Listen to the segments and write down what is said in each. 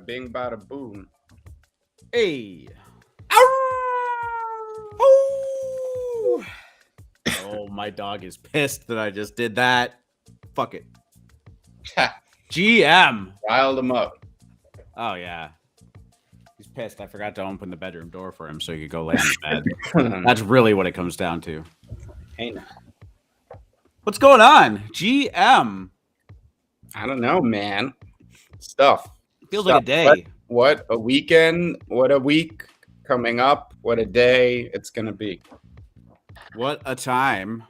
bing, bada boom. Hey. Ow! Oh, my dog is pissed that I just did that. Fuck it. GM. Riled him up. Oh, yeah. He's pissed. I forgot to open the bedroom door for him so he could go lay on the bed. That's really what it comes down to. Hey, now. What's going on? GM. I don't know, man. Stuff. Feels like a day. What a weekend. What a week coming up. What a day it's going to be. What a time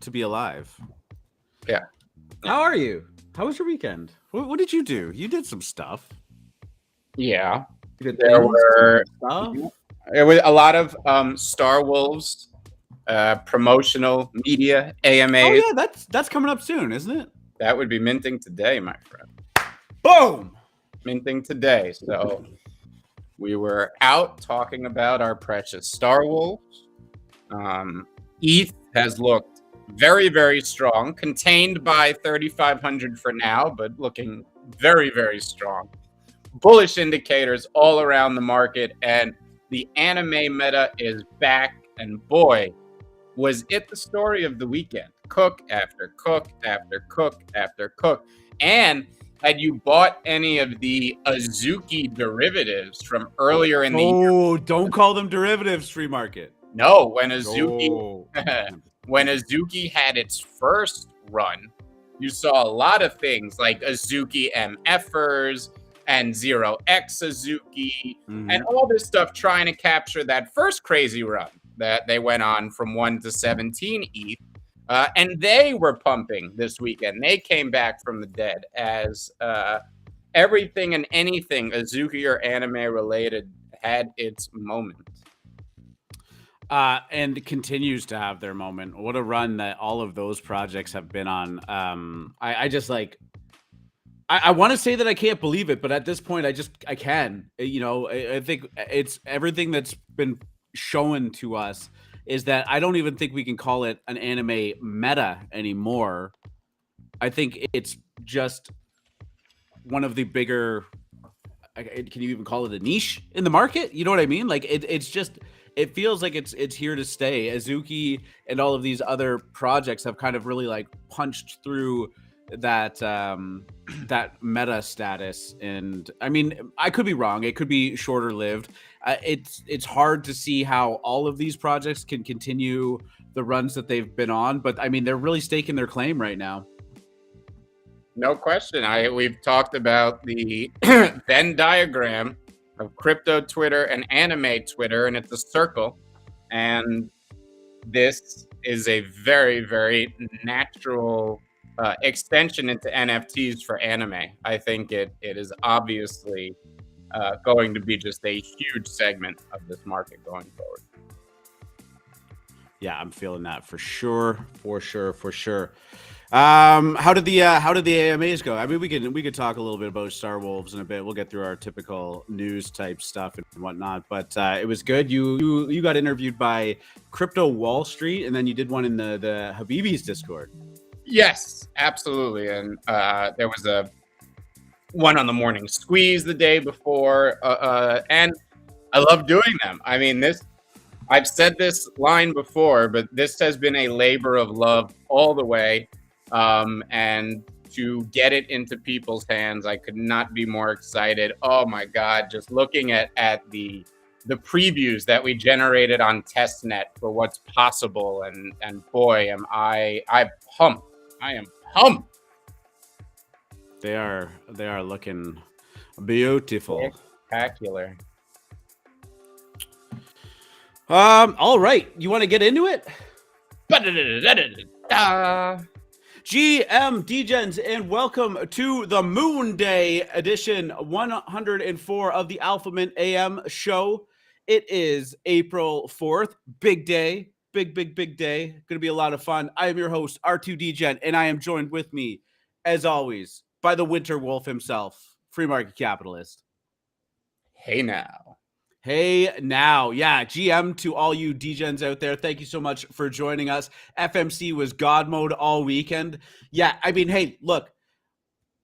to be alive. Yeah. How are you? How was your weekend? What did you do? You did some stuff. Yeah. You did There were stuff. There was a lot of Star Wolves promotional media, AMAs. Oh yeah, that's coming up soon, isn't it? That would be minting today, my friend. Boom! Minting today. So we were out talking about our precious Star Wolves. ETH has looked very, very strong, contained by 3,500 for now, but looking very, very strong. Bullish indicators all around the market, and the anime meta is back. And boy, was it the story of the weekend. Cook after cook after cook after cook. And had you bought any of the Azuki derivatives from earlier in the year? Oh, don't call them derivatives, free market. No, when Azuki when Azuki had its first run, you saw a lot of things like Azuki MFers and 0x Azuki and all this stuff trying to capture that first crazy run that they went on from 1 to 17 ETH. And they were pumping this weekend. They came back from the dead as everything and anything Azuki or anime related had its moment. And continues to have their moment. What a run that all of those projects have been on. I just like, I want to say that I can't believe it, but at this point, I can. You know, I think it's everything that's been shown to us is that I don't even think we can call it an anime meta anymore. I think it's just one of the bigger. Can you even call it a niche in the market? You know what I mean? Like it's just. It feels like it's here to stay. Azuki and all of these other projects have kind of really like punched through that that meta status. And I mean, I could be wrong. It could be shorter lived. It's hard to see how all of these projects can continue the runs that they've been on. But I mean, they're really staking their claim right now. No question. We've talked about the Venn diagram of crypto Twitter and anime Twitter, and it's a circle. And this is a very, very natural extension into NFTs for anime. I think it is obviously going to be just a huge segment of this market going forward. Yeah, I'm feeling that for sure. How did the AMAs go? I mean, we could talk a little bit about Star Wolves in a bit. We'll get through our typical news type stuff and whatnot. But it was good. You got interviewed by Crypto Wall Street, and then you did one in the Habibi's Discord. Yes, absolutely. And there was a one on the morning squeeze the day before, and I love doing them. I mean, I've said this line before, but this has been a labor of love all the way. And to get it into people's hands, I could not be more excited. Oh my God, just looking at the previews that we generated on testnet for what's possible. And boy, am I pumped. I am pumped. They are looking beautiful. Spectacular. All right. You want to get into it? GM Degens, and welcome to the Moon Day edition 104 of the AlphaMint AM show. It is April 4th. Big day. Big day. Going to be a lot of fun. I am your host, R2 Degen, and I am joined with me, as always, by the Winter Wolf himself, free market capitalist. Hey now. Yeah, GM to all you Degens out there. Thank you so much for joining us. FMC was God mode all weekend. Yeah, I mean, hey, look,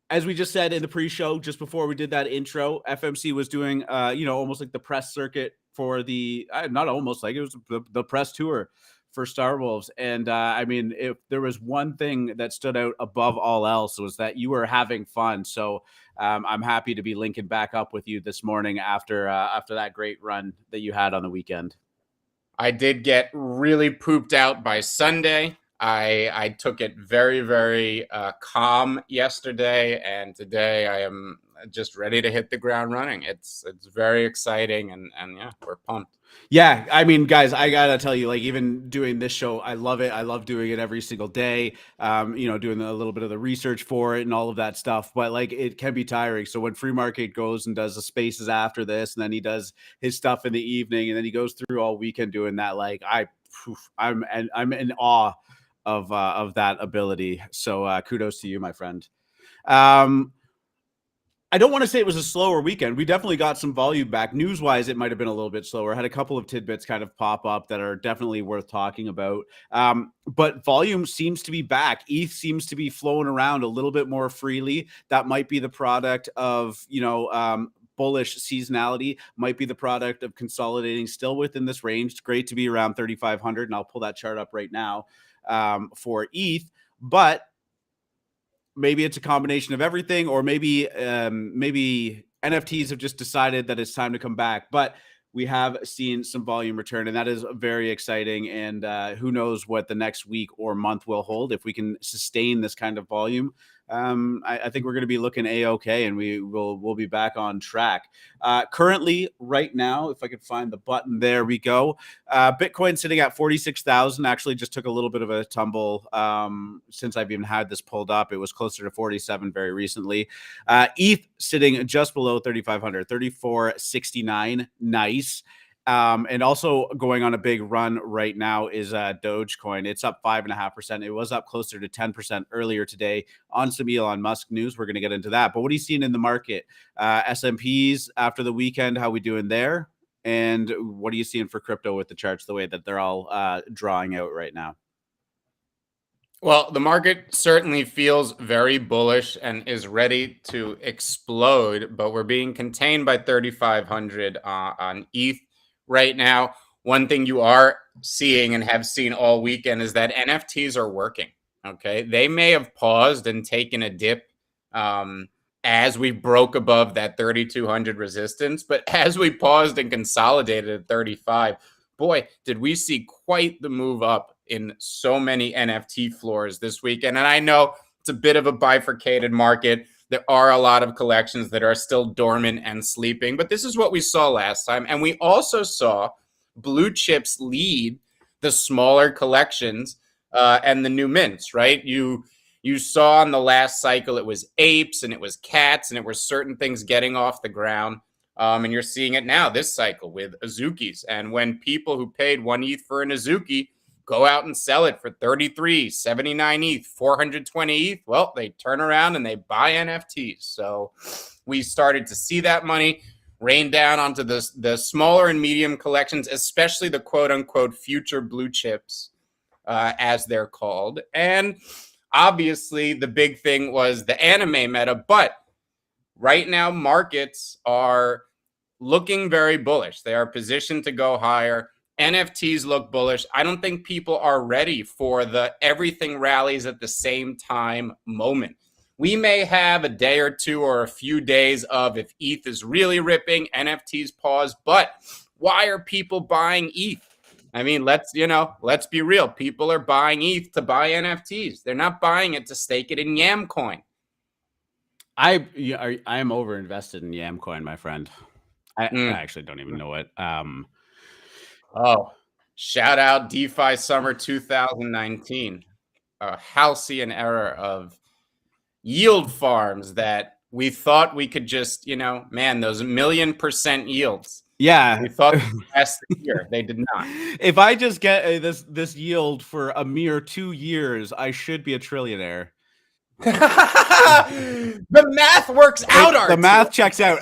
as we just said in the pre-show, just before we did that intro, FMC was doing, almost like the press circuit for the, not almost like it was the press tour for Star Wolves. And I mean, if there was one thing that stood out above all else, was that you were having fun. So I'm happy to be linking back up with you this morning after that great run that you had on the weekend. I did get really pooped out by Sunday. I took it very, very calm yesterday, and today I am just ready to hit the ground running. It's very exciting, and yeah, we're pumped. Yeah, I mean, guys, I gotta tell you, like, even doing this show, I love it. I love doing it every single day. Doing a little bit of the research for it and all of that stuff. But like, it can be tiring. So when Free Market goes and does the spaces after this, and then he does his stuff in the evening, and then he goes through all weekend doing that, like, I'm in awe of that ability. So kudos to you, my friend. I don't want to say it was a slower weekend. We definitely got some volume back. News-wise, it might have been a little bit slower. Had a couple of tidbits kind of pop up that are definitely worth talking about. But volume seems to be back. ETH seems to be flowing around a little bit more freely. That might be the product of, bullish seasonality, might be the product of consolidating still within this range. It's great to be around 3,500, and I'll pull that chart up right now for ETH. But maybe it's a combination of everything, or maybe NFTs have just decided that it's time to come back. But we have seen some volume return, and that is very exciting. And who knows what the next week or month will hold if we can sustain this kind of volume. I think we're going to be looking A-OK, and we'll be back on track. Currently, right now, if I could find the button, there we go. Bitcoin sitting at 46,000. Actually, just took a little bit of a tumble since I've even had this pulled up. It was closer to 47 very recently. ETH sitting just below 3,500, 3,469. Nice. And also going on a big run right now is Dogecoin. It's up 5.5%. It was up closer to 10% earlier today on some Elon Musk news. We're going to get into that. But what are you seeing in the market? S&Ps after the weekend, how we doing there? And what are you seeing for crypto with the charts, the way that they're all drawing out right now? Well, the market certainly feels very bullish and is ready to explode, but we're being contained by 3,500 on ETH right now. One thing you are seeing and have seen all weekend is that NFTs are working. Okay, they may have paused and taken a dip as we broke above that 3,200 resistance, but as we paused and consolidated at 35, boy, did we see quite the move up in so many NFT floors this weekend. And I know it's a bit of a bifurcated market. There are a lot of collections that are still dormant and sleeping, but this is what we saw last time. And we also saw blue chips lead the smaller collections and the new mints, right? You saw on the last cycle, it was apes and it was cats and it were certain things getting off the ground. And you're seeing it now this cycle with Azukis. And when people who paid 1 ETH for an Azuki go out and sell it for 33, 79 ETH, 420 ETH, well, they turn around and they buy NFTs. So we started to see that money rain down onto the smaller and medium collections, especially the quote-unquote future blue chips, as they're called. And obviously, the big thing was the anime meta. But right now, markets are looking very bullish. They are positioned to go higher. NFTs look bullish. I don't think people are ready for the everything rallies at the same time moment. We may have a day or two or a few days of if ETH is really ripping, NFTs pause, but why are people buying ETH? I mean, let's be real. People are buying ETH to buy NFTs. They're not buying it to stake it in Yamcoin. I am over invested in Yamcoin, my friend. I actually don't even know it. Oh, shout out DeFi Summer 2019. A halcyon era of yield farms that we thought we could just, those 1,000,000% yields. Yeah. We thought last year. They did not. If I just get this yield for a mere 2 years, I should be a trillionaire. The math works out. The math checks out.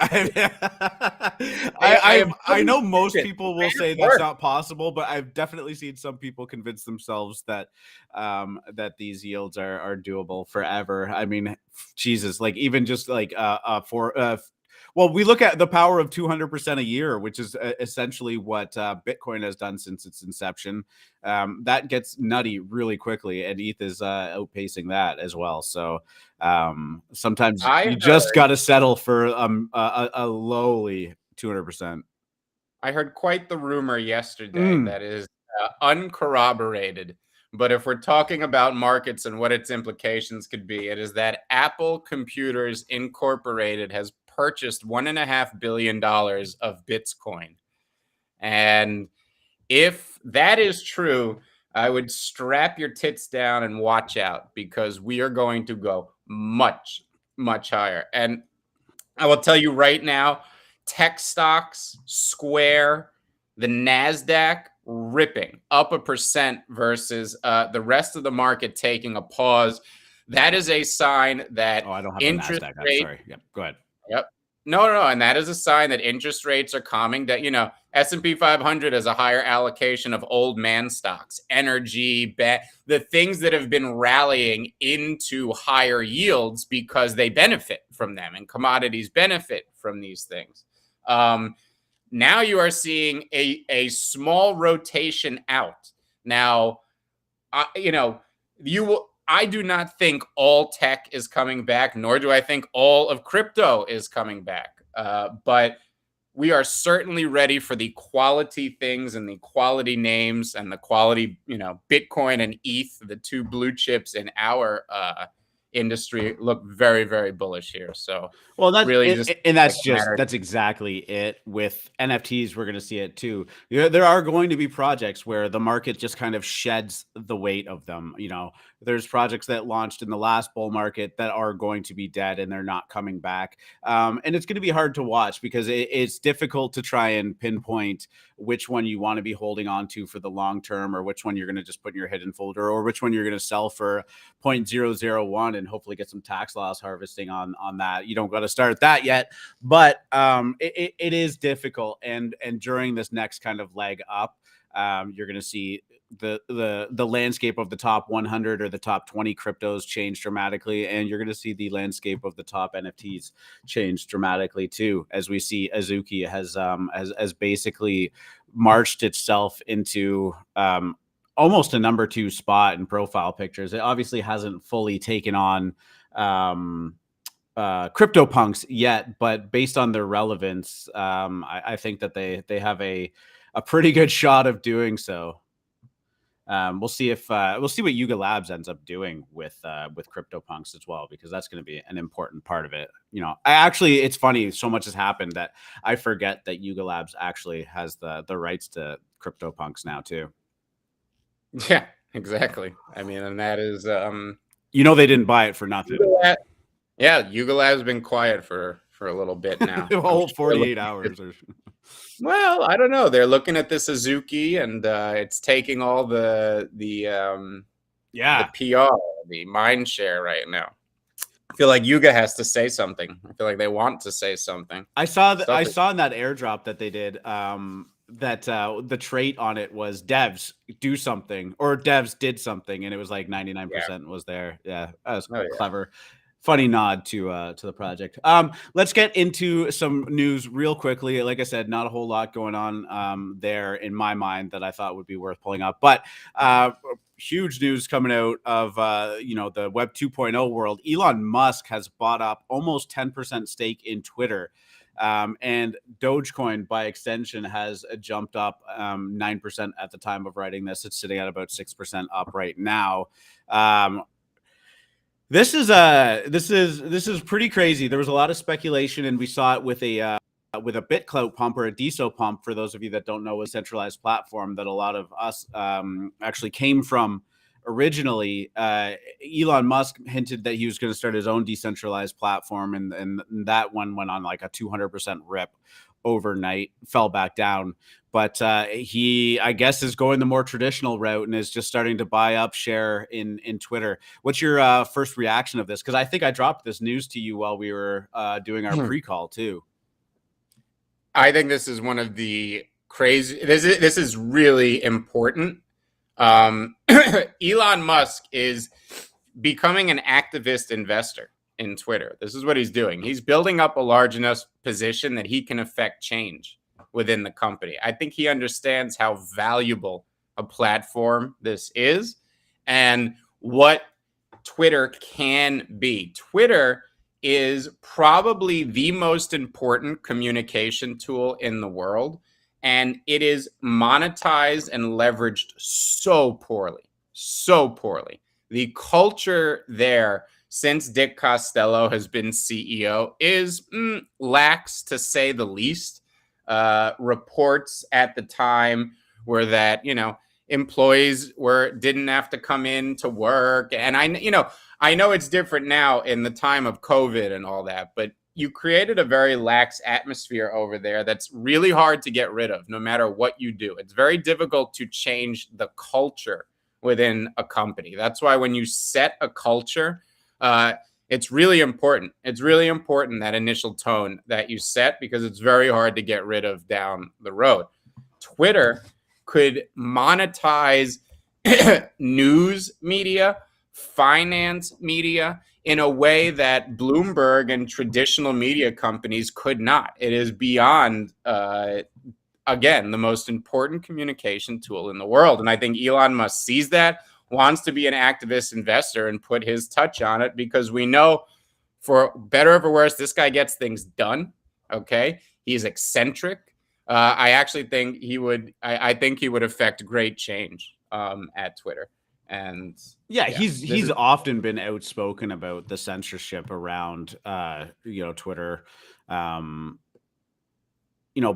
I know most it. people will say that's not possible, but I've definitely seen some people convince themselves that that these yields are doable forever. I mean, Jesus, like even just like well, we look at the power of 200% a year, which is essentially what Bitcoin has done since its inception. That gets nutty really quickly, and ETH is outpacing that as well. So sometimes you just got to settle for a lowly 200%. I heard quite the rumor yesterday that is uncorroborated. But if we're talking about markets and what its implications could be, it is that Apple Computers Incorporated has purchased $1.5 billion of Bitcoin. And if that is true, I would strap your tits down and watch out, because we are going to go much, much higher. And I will tell you right now, tech stocks, Square, the NASDAQ, ripping up 1% versus the rest of the market taking a pause. That is a sign that I don't have interest the NASDAQ. rate. Sorry. Yep. Go ahead. Yep. No. And that is a sign that interest rates are calming. That, S&P 500 has a higher allocation of old man stocks, energy, the things that have been rallying into higher yields because they benefit from them, and commodities benefit from these things. Now you are seeing a small rotation out. Now, I do not think all tech is coming back, nor do I think all of crypto is coming back. But we are certainly ready for the quality things and the quality names and the quality, Bitcoin and ETH, the two blue chips in our industry, look very, very bullish here. So, well, that's really that's exactly it. With NFTs, we're going to see it too. There are going to be projects where the market just kind of sheds the weight of them. There's projects that launched in the last bull market that are going to be dead and they're not coming back. And it's going to be hard to watch because it's difficult to try and pinpoint which one you want to be holding on to for the long term, or which one you're going to just put in your hidden folder, or which one you're going to sell for 0.001 and hopefully get some tax loss harvesting on that. You don't got to start that yet, but it is difficult. And during this next kind of leg up, you're going to see the landscape of the top 100 or the top 20 cryptos change dramatically, and you're going to see the landscape of the top NFTs change dramatically too, as we see Azuki has basically marched itself into almost a number 2 spot in profile pictures. It obviously hasn't fully taken on CryptoPunks yet, but based on their relevance, I think that they have a pretty good shot of doing so. We'll see what Yuga Labs ends up doing with CryptoPunks as well, because that's going to be an important part of it. It's funny, so much has happened that I forget that Yuga Labs actually has the rights to CryptoPunks now too. Yeah, exactly. I mean, and that is they didn't buy it for nothing. Yuga Labs been quiet for a little bit now. The whole 48 hours or well, I don't know. They're looking at the Suzuki, and it's taking all the PR, the mind share right now. I feel like Yuga has to say something. I feel like they want to say something. I saw in that airdrop that they did that the trait on it was devs do something, or devs did something, and it was like 99% was there. Yeah, that was clever. Funny nod to the project. Let's get into some news real quickly. Like I said, not a whole lot going on there in my mind that I thought would be worth pulling up, but huge news coming out of the Web 2.0 world. Elon Musk has bought up almost 10% stake in Twitter. And Dogecoin, by extension, has jumped up 9% at the time of writing this. It's sitting at about 6% up right now. This is pretty crazy. There was a lot of speculation, and we saw it with a BitClout pump, or a DeSo pump, for those of you that don't know, a centralized platform that a lot of us actually came from originally. Elon Musk hinted that he was going to start his own decentralized platform, and that one went on like a 200% rip overnight, fell back down. But he, I guess, is going the more traditional route and is just starting to buy up share in Twitter. What's your first reaction of this? Because I think I dropped this news to you while we were doing our pre-call too. I think this is one of the crazy. This is really important. Elon Musk is becoming an activist investor in Twitter. This is what he's doing. He's building up a large enough position that he can affect change within the company. I think he understands how valuable a platform this is and what Twitter can be. Twitter is probably the most important communication tool in the world, and it is monetized and leveraged so poorly. The culture there since Dick Costello has been CEO is lax, to say the least. Reports at the time were that, employees didn't have to come in to work. And I know it's different now in the time of COVID and all that, but you created a very lax atmosphere over there that's really hard to get rid of no matter what you do. It's very difficult to change the culture within a company. That's why when you set a culture, it's really important. It's really important, that initial tone that you set, because it's very hard to get rid of down the road. Twitter could monetize news media, finance media in a way that Bloomberg and traditional media companies could not. It is beyond, again, the most important communication tool in the world. And I think Elon Musk sees that, wants to be an activist investor and put his touch on it, because we know, for better or for worse, this guy gets things done. Okay. He's eccentric. I actually think he would, I think he would affect great change at Twitter. And he's often been outspoken about the censorship around, Twitter,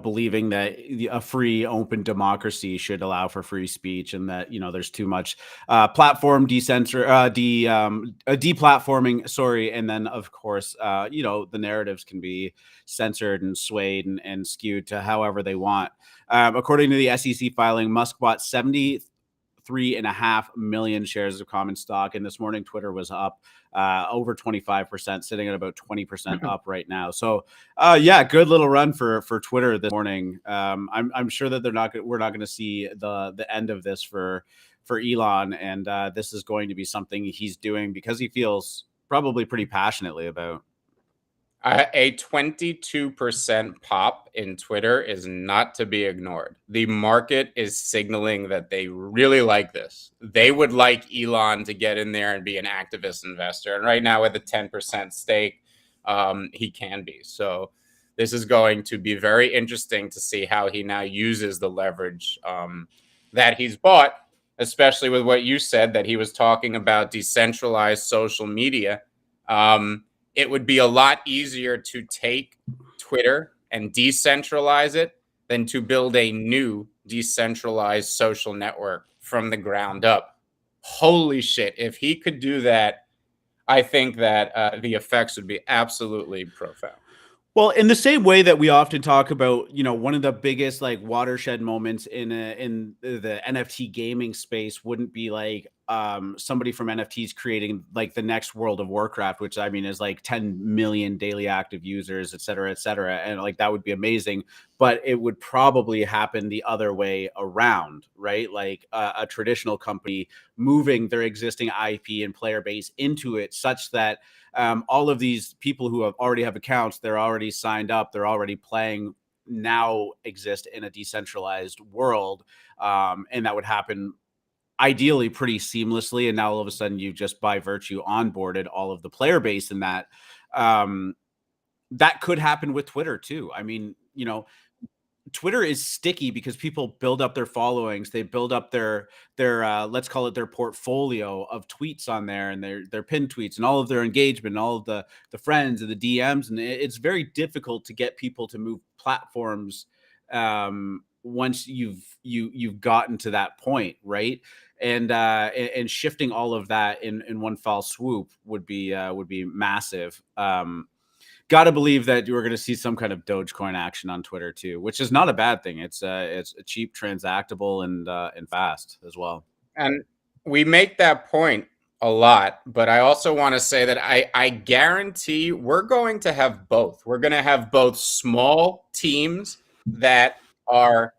believing that a free, open democracy should allow for free speech, and that, there's too much platform deplatforming. Sorry. And then, of course, the narratives can be censored and swayed and skewed to however they want. According to the SEC filing, Musk bought 73.5 million shares of common stock, and this morning Twitter was up over 25%, sitting at about 20% up right now. So good little run for Twitter this morning. I'm sure that we're not going to see the end of this for Elon, and this is going to be something he's doing because he feels probably pretty passionately about. A 22% pop in Twitter is not to be ignored. The market is signaling that they really like this. They would like Elon to get in there and be an activist investor. And right now, with a 10% stake, he can be. So this is going to be very interesting to see how he now uses the leverage that he's bought, especially with what you said, that he was talking about decentralized social media. It would be a lot easier to take Twitter and decentralize it than to build a new decentralized social network from the ground up. Holy shit. If he could do that, I think that the effects would be absolutely profound. Well, in the same way that we often talk about, one of the biggest watershed moments in the NFT gaming space wouldn't be somebody from NFTs creating the next World of Warcraft, which I mean is 10 million daily active users, et cetera, and that would be amazing. But it would probably happen the other way around, right? A traditional company moving their existing IP and player base into it, such that all of these people who already have accounts, they're already signed up, they're already playing, now exist in a decentralized world. And that would happen ideally pretty seamlessly. And now all of a sudden you've just by virtue onboarded all of the player base in that. That could happen with Twitter too. I mean, Twitter is sticky because people build up their followings. They build up their let's call it their portfolio of tweets on there, and their pinned tweets and all of their engagement, and all of the friends and the DMs. And it's very difficult to get people to move platforms once you've gotten to that point, right? And shifting all of that in one foul swoop would be massive. got to believe that we're going to see some kind of Dogecoin action on Twitter too, which is not a bad thing. It's cheap, transactable, and fast as well. And we make that point a lot, but I also want to say that I guarantee we're going to have both. We're going to have both small teams that are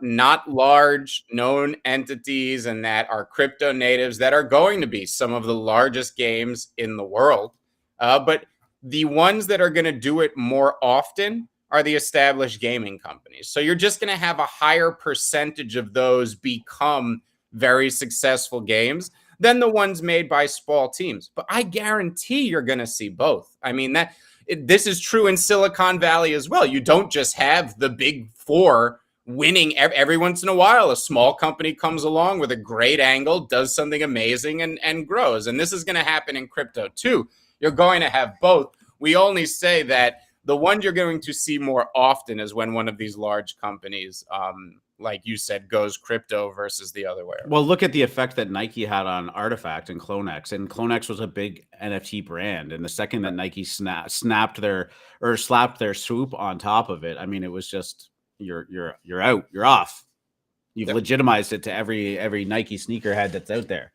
not large known entities and that are crypto natives that are going to be some of the largest games in the world. But the ones that are going to do it more often are the established gaming companies. So you're just going to have a higher percentage of those become very successful games than the ones made by small teams. But I guarantee you're going to see both. I mean, this is true in Silicon Valley as well. You don't just have the big four winning every once in a while. A small company comes along with a great angle, does something amazing, and grows. And this is going to happen in crypto too. You're going to have both. We only say that the one you're going to see more often is when one of these large companies, like you said, goes crypto versus the other way around. Well, look at the effect that Nike had on Artifact and Clonex. And Clonex was a big NFT brand. And the second that Nike slapped their swoop on top of it, I mean, it was just you're out, you're off. You've legitimized it to every Nike sneakerhead that's out there.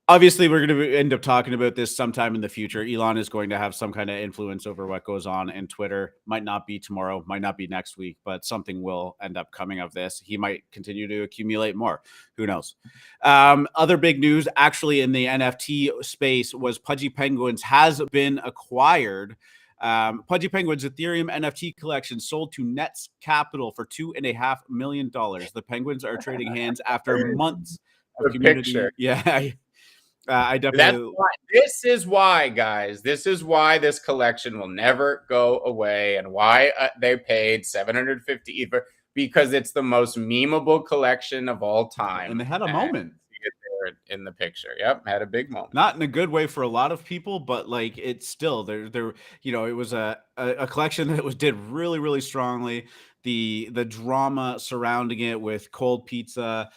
Obviously, we're going to end up talking about this sometime in the future. Elon is going to have some kind of influence over what goes on in Twitter. Might not be tomorrow, might not be next week, but something will end up coming of this. He might continue to accumulate more. Who knows? Other big news actually in the NFT space was Pudgy Penguins has been acquired. Pudgy Penguins Ethereum NFT collection sold to Netz Capital for $2.5 million. The Penguins are trading hands after months of community. Picture. Yeah. I definitely. This is why, guys. This is why this collection will never go away, and why they paid 750 Ether, because it's the most memeable collection of all time. And they had a moment. In the picture, yep, had a big moment. Not in a good way for a lot of people, but like it's still there. It was a collection that did really, really strongly. The drama surrounding it with cold pizza,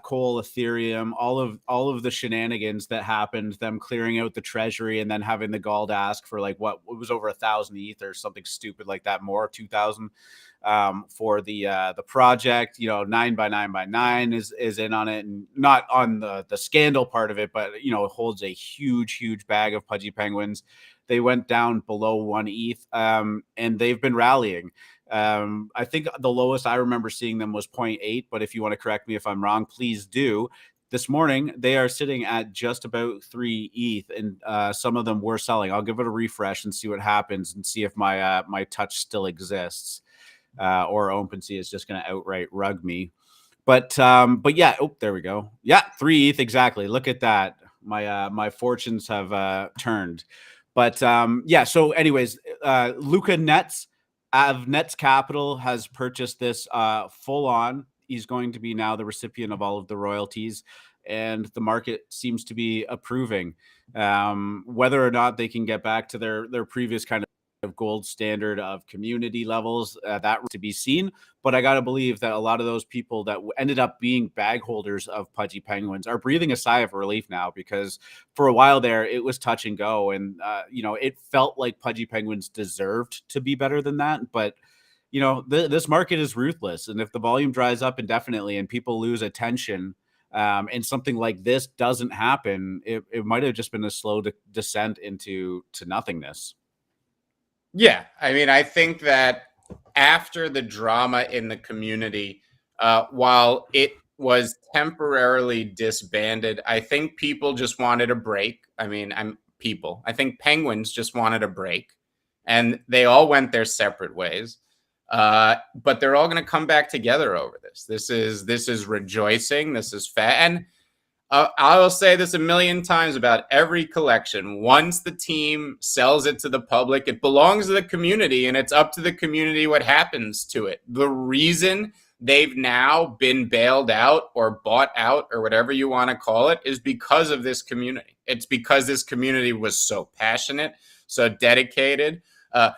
cold Ethereum, all of the shenanigans that happened, them clearing out the treasury and then having the gall to ask for like what was over 1,000 ETH or something stupid like that, more 2,000 for the project. 9x9x9 is in on it, and not on the scandal part of it, but it holds a huge bag of Pudgy Penguins. They went down below 1 ETH, and they've been rallying. I think the lowest I remember seeing them was 0.8, but if you want to correct me if I'm wrong, please do. This morning, they are sitting at just about 3 ETH, and some of them were selling. I'll give it a refresh and see what happens, and see if my touch still exists, or OpenSea is just going to outright rug me. But yeah, there we go. Yeah, 3 ETH exactly. Look at that. My fortunes have turned. But yeah. So, anyways, Luca Netz of Netz Capital has purchased this full on. He's going to be now the recipient of all of the royalties, and the market seems to be approving. Whether or not they can get back to their previous kind of gold standard of community levels, that to be seen. But I got to believe that a lot of those people that ended up being bag holders of Pudgy Penguins are breathing a sigh of relief now, because for a while there it was touch and go, and it felt like Pudgy Penguins deserved to be better than that. But this market is ruthless, and if the volume dries up indefinitely and people lose attention, and something like this doesn't happen, it might have just been a slow descent into nothingness. Yeah, I mean, I think that after the drama in the community, while it was temporarily disbanded, I think people just wanted a break. I mean, I think Penguins just wanted a break, and they all went their separate ways. But they're all going to come back together over this. This is rejoicing. This is and I will say this a million times about every collection. Once the team sells it to the public, it belongs to the community, and it's up to the community what happens to it. The reason they've now been bailed out or bought out or whatever you want to call it is because of this community. It's because this community was so passionate, so dedicated,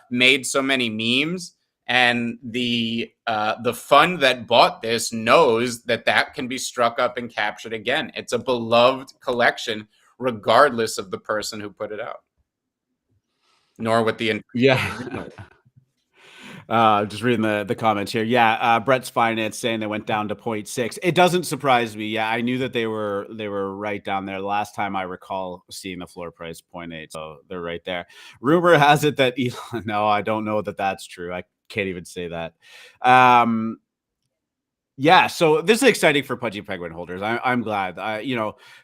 made so many memes. And the fund that bought this knows that can be struck up and captured again. It's a beloved collection, regardless of the person who put it out. nor with the Yeah. Just reading the comments here. Yeah, Brett's Finance saying they went down to 0.6. It doesn't surprise me. Yeah, I knew that they were right down there. Last time I recall seeing the floor price 0.8, so they're right there. Rumor has it that Elon. No, I don't know that that's true. I can't even say that. Yeah, so this is exciting for Pudgy Penguin holders. I'm glad.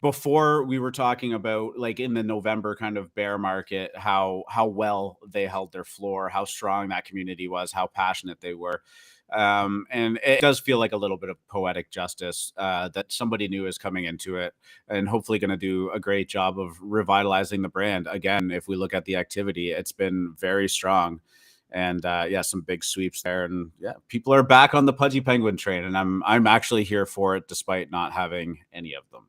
Before we were talking about like in the November kind of bear market, how well they held their floor, how strong that community was, how passionate they were. And it does feel like a little bit of poetic justice that somebody new is coming into it and hopefully going to do a great job of revitalizing the brand. Again, if we look at the activity, it's been very strong. And yeah, some big sweeps there, and yeah, people are back on the Pudgy Penguin train, and I'm actually here for it, despite not having any of them.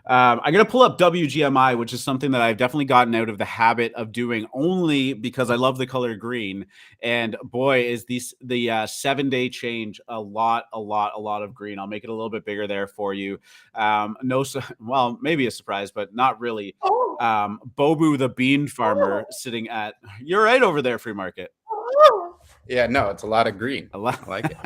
I'm going to pull up WGMI, which is something that I've definitely gotten out of the habit of doing only because I love the color green. And boy, is the 7-day change a lot of green. I'll make it a little bit bigger there for you. Well, maybe a surprise, but not really. Bobu the bean farmer sitting at, you're right over there, free market. Yeah, no, it's a lot of green. A lot. I like it.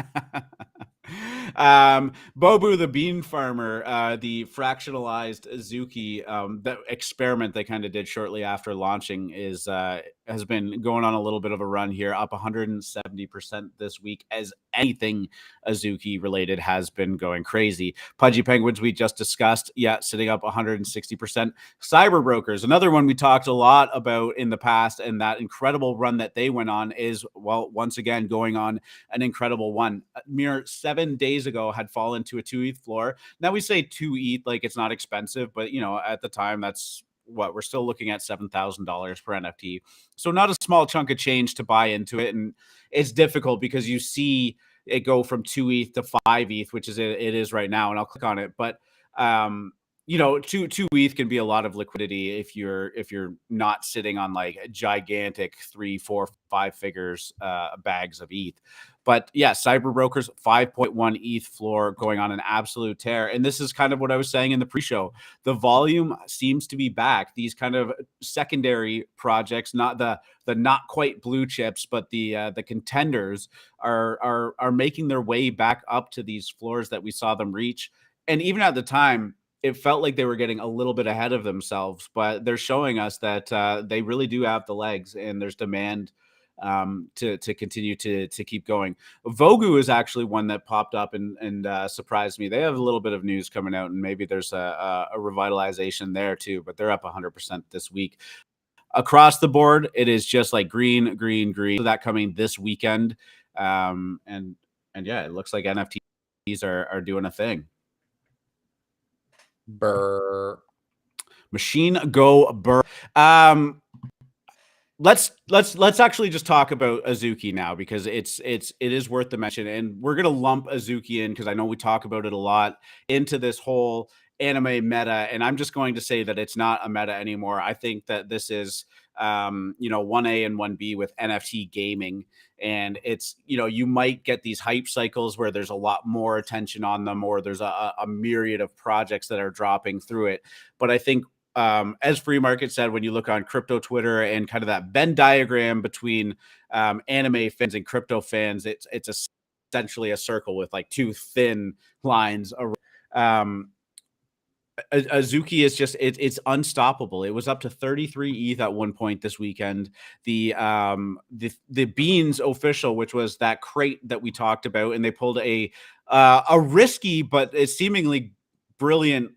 Bobu the bean farmer, the fractionalized Azuki, that experiment they kind of did shortly after launching has been going on a little bit of a run here, up 170% this week, as anything Azuki related has been going crazy. Pudgy Penguins we just discussed, yeah, sitting up 160%. Cyber Brokers, another one we talked a lot about in the past, and that incredible run that they went on is, well, once again going on an incredible one. A mere 7 days ago had fallen to a 2 ETH floor. Now we say 2 ETH like it's not expensive, but at the time that's what we're still looking at, $7,000 per NFT. So not a small chunk of change to buy into it. And it's difficult because you see it go from 2 ETH to 5 ETH, which is it is right now. And I'll click on it. But 2 ETH can be a lot of liquidity if you're not sitting on like gigantic 3, 4, 5 figures bags of ETH. But yeah, Cyber Brokers 5.1 ETH floor going on an absolute tear. And this is kind of what I was saying in the pre-show. The volume seems to be back. These kind of secondary projects, not the not quite blue chips, but the contenders are making their way back up to these floors that we saw them reach. And even at the time, it felt like they were getting a little bit ahead of themselves, but they're showing us that they really do have the legs, and there's demand to continue to keep going. Vogu is actually one that popped up and surprised me. They have a little bit of news coming out, and maybe there's a revitalization there too, but they're up 100% this week. Across the board, it is just like green. So that coming this weekend. And yeah, it looks like NFTs are doing a thing. Burr. Machine Go Burr. Let's actually just talk about Azuki now, because it is worth the mention, and we're gonna lump Azuki in because I know we talk about it a lot into this whole anime meta, and I'm just going to say that it's not a meta anymore. I think that this is 1A and 1B with NFT gaming, and it's you might get these hype cycles where there's a lot more attention on them, or there's a myriad of projects that are dropping through it. But I think as Free Market said, when you look on crypto Twitter and kind of that Venn diagram between anime fans and crypto fans, it's essentially a circle with like two thin lines. Azuki is just it's unstoppable. It was up to 33 ETH at one point this weekend. The Beans official, which was that crate that we talked about, and they pulled a risky but seemingly brilliant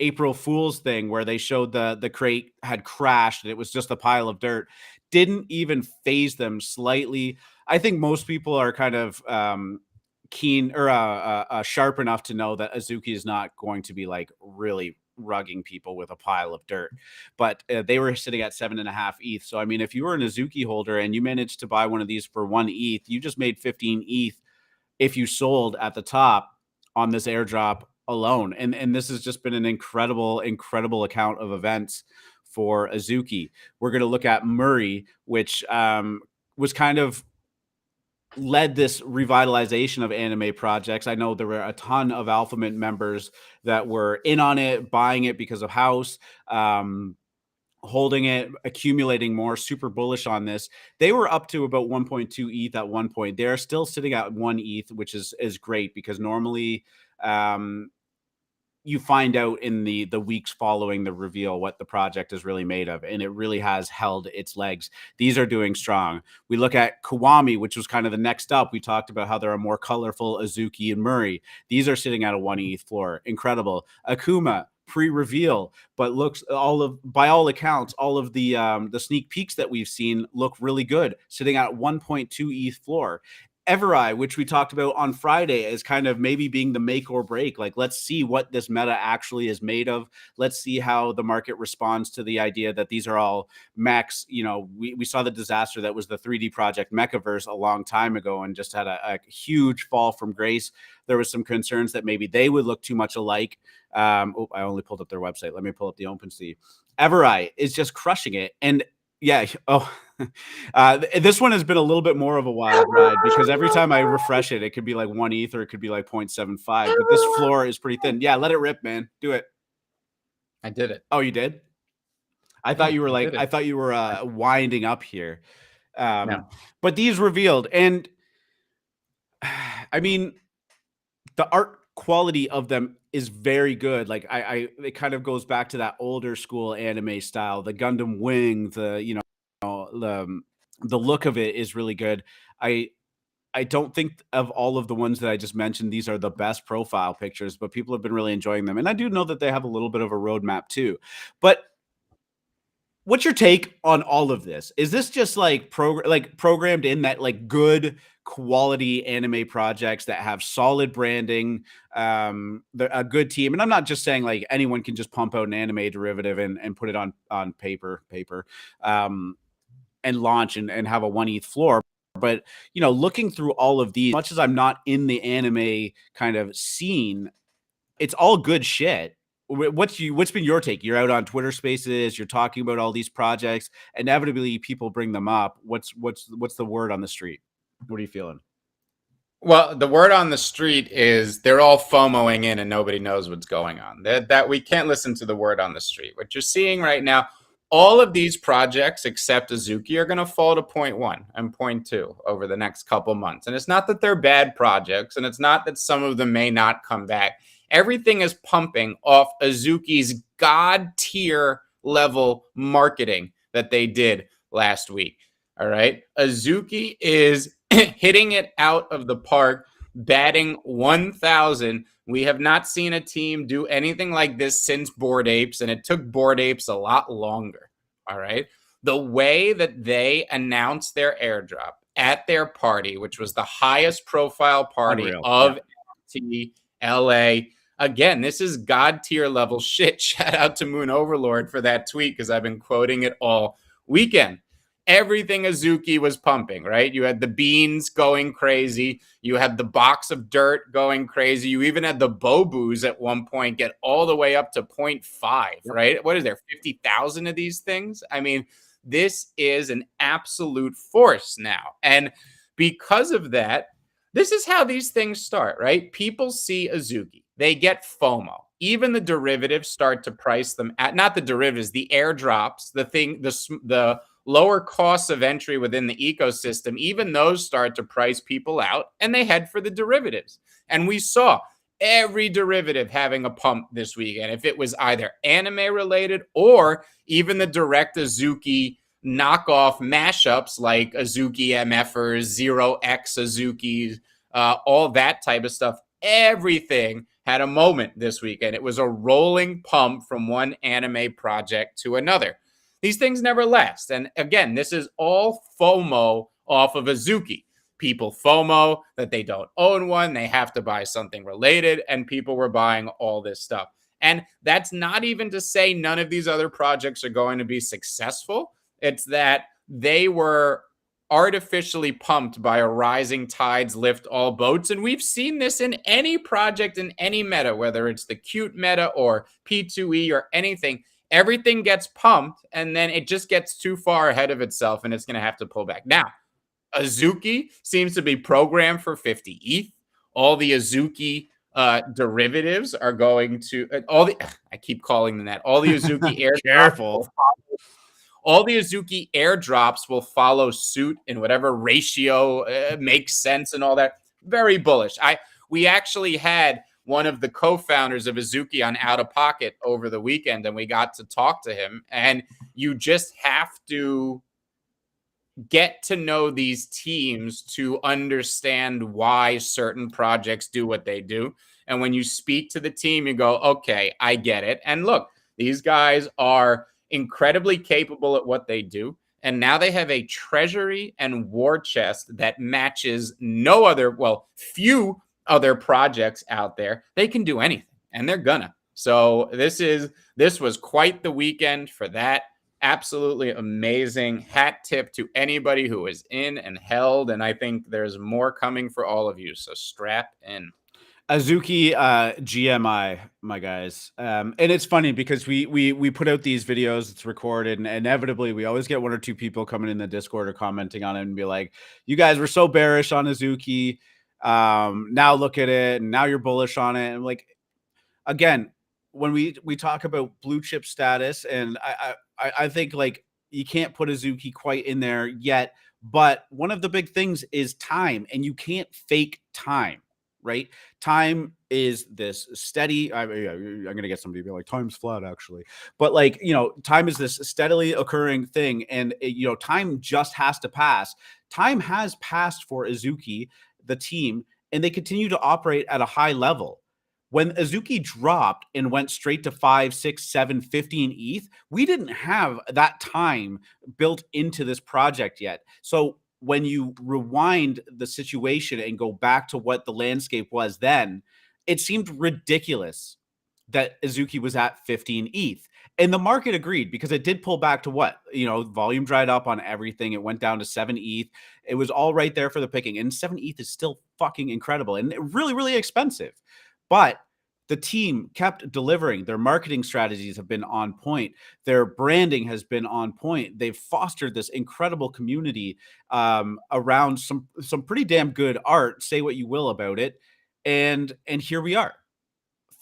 April Fool's thing where they showed the crate had crashed and it was just a pile of dirt. Didn't even phase them slightly. I think most people are kind of keen or sharp enough to know that Azuki is not going to be like really rugging people with a pile of dirt, but they were sitting at 7.5 ETH. So I mean, if you were an Azuki holder and you managed to buy one of these for 1 ETH, you just made 15 ETH if you sold at the top on this airdrop alone. And this has just been an incredible account of events for Azuki. We're going to look at Murray, which was kind of led this revitalization of anime projects. I know there were a ton of AlphaMint members that were in on it, buying it because of House. holding it, accumulating more, super bullish on this. They were up to about 1.2 ETH at one point. They're still sitting at 1 ETH, which is great, because normally you find out in the weeks following the reveal what the project is really made of, and it really has held its legs. These are doing strong. We look at Kiwami, which was kind of the next up. We talked about how there are more colorful Azuki and Murray. These are sitting at a 1 ETH floor. Incredible. Akuma, pre-reveal, but looks, by all accounts, all of the sneak peeks that we've seen look really good, sitting at 1.2 ETH floor. Evereye, which we talked about on Friday, is kind of maybe being the make or break. Like, let's see what this meta actually is made of. Let's see how the market responds to the idea that these are all mechs. You know, we saw the disaster that was the 3D project Mechaverse a long time ago, and just had a huge fall from grace. There was some concerns that maybe they would look too much alike. I only pulled up their website. Let me pull up the OpenSea. Evereye is just crushing it. And yeah. This one has been a little bit more of a wild ride, because every time I refresh it, it could be like 1 ETH or it could be like 0.75. But this floor is pretty thin. Yeah, let it rip, man. Do it. I did it. Oh, you did? I thought you were like, I thought you were winding up here. No. But these revealed, and I mean, the art quality of them is very good. Like, it kind of goes back to that older school anime style, the Gundam Wing, the look of it is really good. I don't think of all of the ones that I just mentioned, these are the best profile pictures, but people have been really enjoying them. And I do know that they have a little bit of a roadmap too. But what's your take on all of this? Is this just like programmed in that like good quality anime projects that have solid branding, a good team? And I'm not just saying like anyone can just pump out an anime derivative and put it on paper, and launch and have a 1 ETH floor. But, you know, looking through all of these, much as I'm not in the anime kind of scene, it's all good shit. What's been your take? You're out on Twitter Spaces, you're talking about all these projects. Inevitably, people bring them up. What's the word on the street? What are you feeling? Well, the word on the street is they're all FOMOing in and nobody knows what's going on. That we can't listen to the word on the street. What you're seeing right now, all of these projects except Azuki are going to fall to 0.1 and 0.2 over the next couple months. And it's not that they're bad projects, and it's not that some of them may not come back. Everything is pumping off Azuki's god tier level marketing that they did last week. All right. Azuki is hitting it out of the park, batting 1,000. We have not seen a team do anything like this since Bored Apes, and it took Bored Apes a lot longer. All right. The way that they announced their airdrop at their party, which was the highest profile party of LA. Again, this is god tier level shit. Shout out to Moon Overlord for that tweet, because I've been quoting it all weekend. Everything Azuki was pumping, right? You had the beans going crazy. You had the box of dirt going crazy. You even had the Bobus at one point get all the way up to 0.5, right? What is there, 50,000 of these things? I mean, this is an absolute force now. And because of that, this is how these things start, right? People see Azuki. They get FOMO. Even the derivatives start to price them at, not the derivatives, the airdrops, the lower costs of entry within the ecosystem, even those start to price people out, and they head for the derivatives. And we saw every derivative having a pump this weekend, if it was either anime related or even the direct Azuki knockoff mashups like Azuki MFers, 0x Azukis, all that type of stuff. Everything had a moment this weekend. It was a rolling pump from one anime project to another. These things never last. And again, this is all FOMO off of Azuki. People FOMO that they don't own one. They have to buy something related. And people were buying all this stuff. And that's not even to say none of these other projects are going to be successful. It's that they were artificially pumped by a rising tides lift all boats. And we've seen this in any project, in any meta, whether it's the cute meta or P2E or anything. Everything gets pumped, and then it just gets too far ahead of itself, and it's going to have to pull back. Now, Azuki seems to be programmed for 50 ETH. All the Azuki derivatives are going to all the. I keep calling them that. All the Azuki airdrops. Careful. All the Azuki airdrops will follow suit in whatever ratio makes sense and all that. Very bullish. We actually had one of the co-founders of Azuki on Out of Pocket over the weekend, and we got to talk to him. And you just have to get to know these teams to understand why certain projects do what they do. And when you speak to the team, you go, okay, I get it. And look, these guys are incredibly capable at what they do. And now they have a treasury and war chest that matches no other, well, few other projects out there. They can do anything, and they're gonna. So this was quite the weekend for that. Absolutely amazing. Hat tip to anybody who was in and held. And I think there's more coming for all of you. So strap in. Azuki GMI, my guys. And it's funny because we put out these videos, it's recorded, and inevitably we always get one or two people coming in the Discord or commenting on it and be like, you guys were so bearish on Azuki. Now look at it, and now you're bullish on it. And like, again, when we talk about blue chip status, and I think like you can't put Azuki quite in there yet, but one of the big things is time, and you can't fake time. Right? Time is this steady. I'm going to get somebody to be like, time's flat, actually. But like, time is this steadily occurring thing. And, time just has to pass. Time has passed for Azuki, the team, and they continue to operate at a high level. When Azuki dropped and went straight to 5, 6, 7, 15 ETH, we didn't have that time built into this project yet. So when you rewind the situation and go back to what the landscape was then, it seemed ridiculous that Azuki was at 15 ETH. And the market agreed because it did pull back to what? Volume dried up on everything. It went down to 7 ETH. It was all right there for the picking. And 7 ETH is still fucking incredible and really, really expensive. But the team kept delivering. Their marketing strategies have been on point. Their branding has been on point. They've fostered this incredible community around some pretty damn good art. Say what you will about it. And here we are.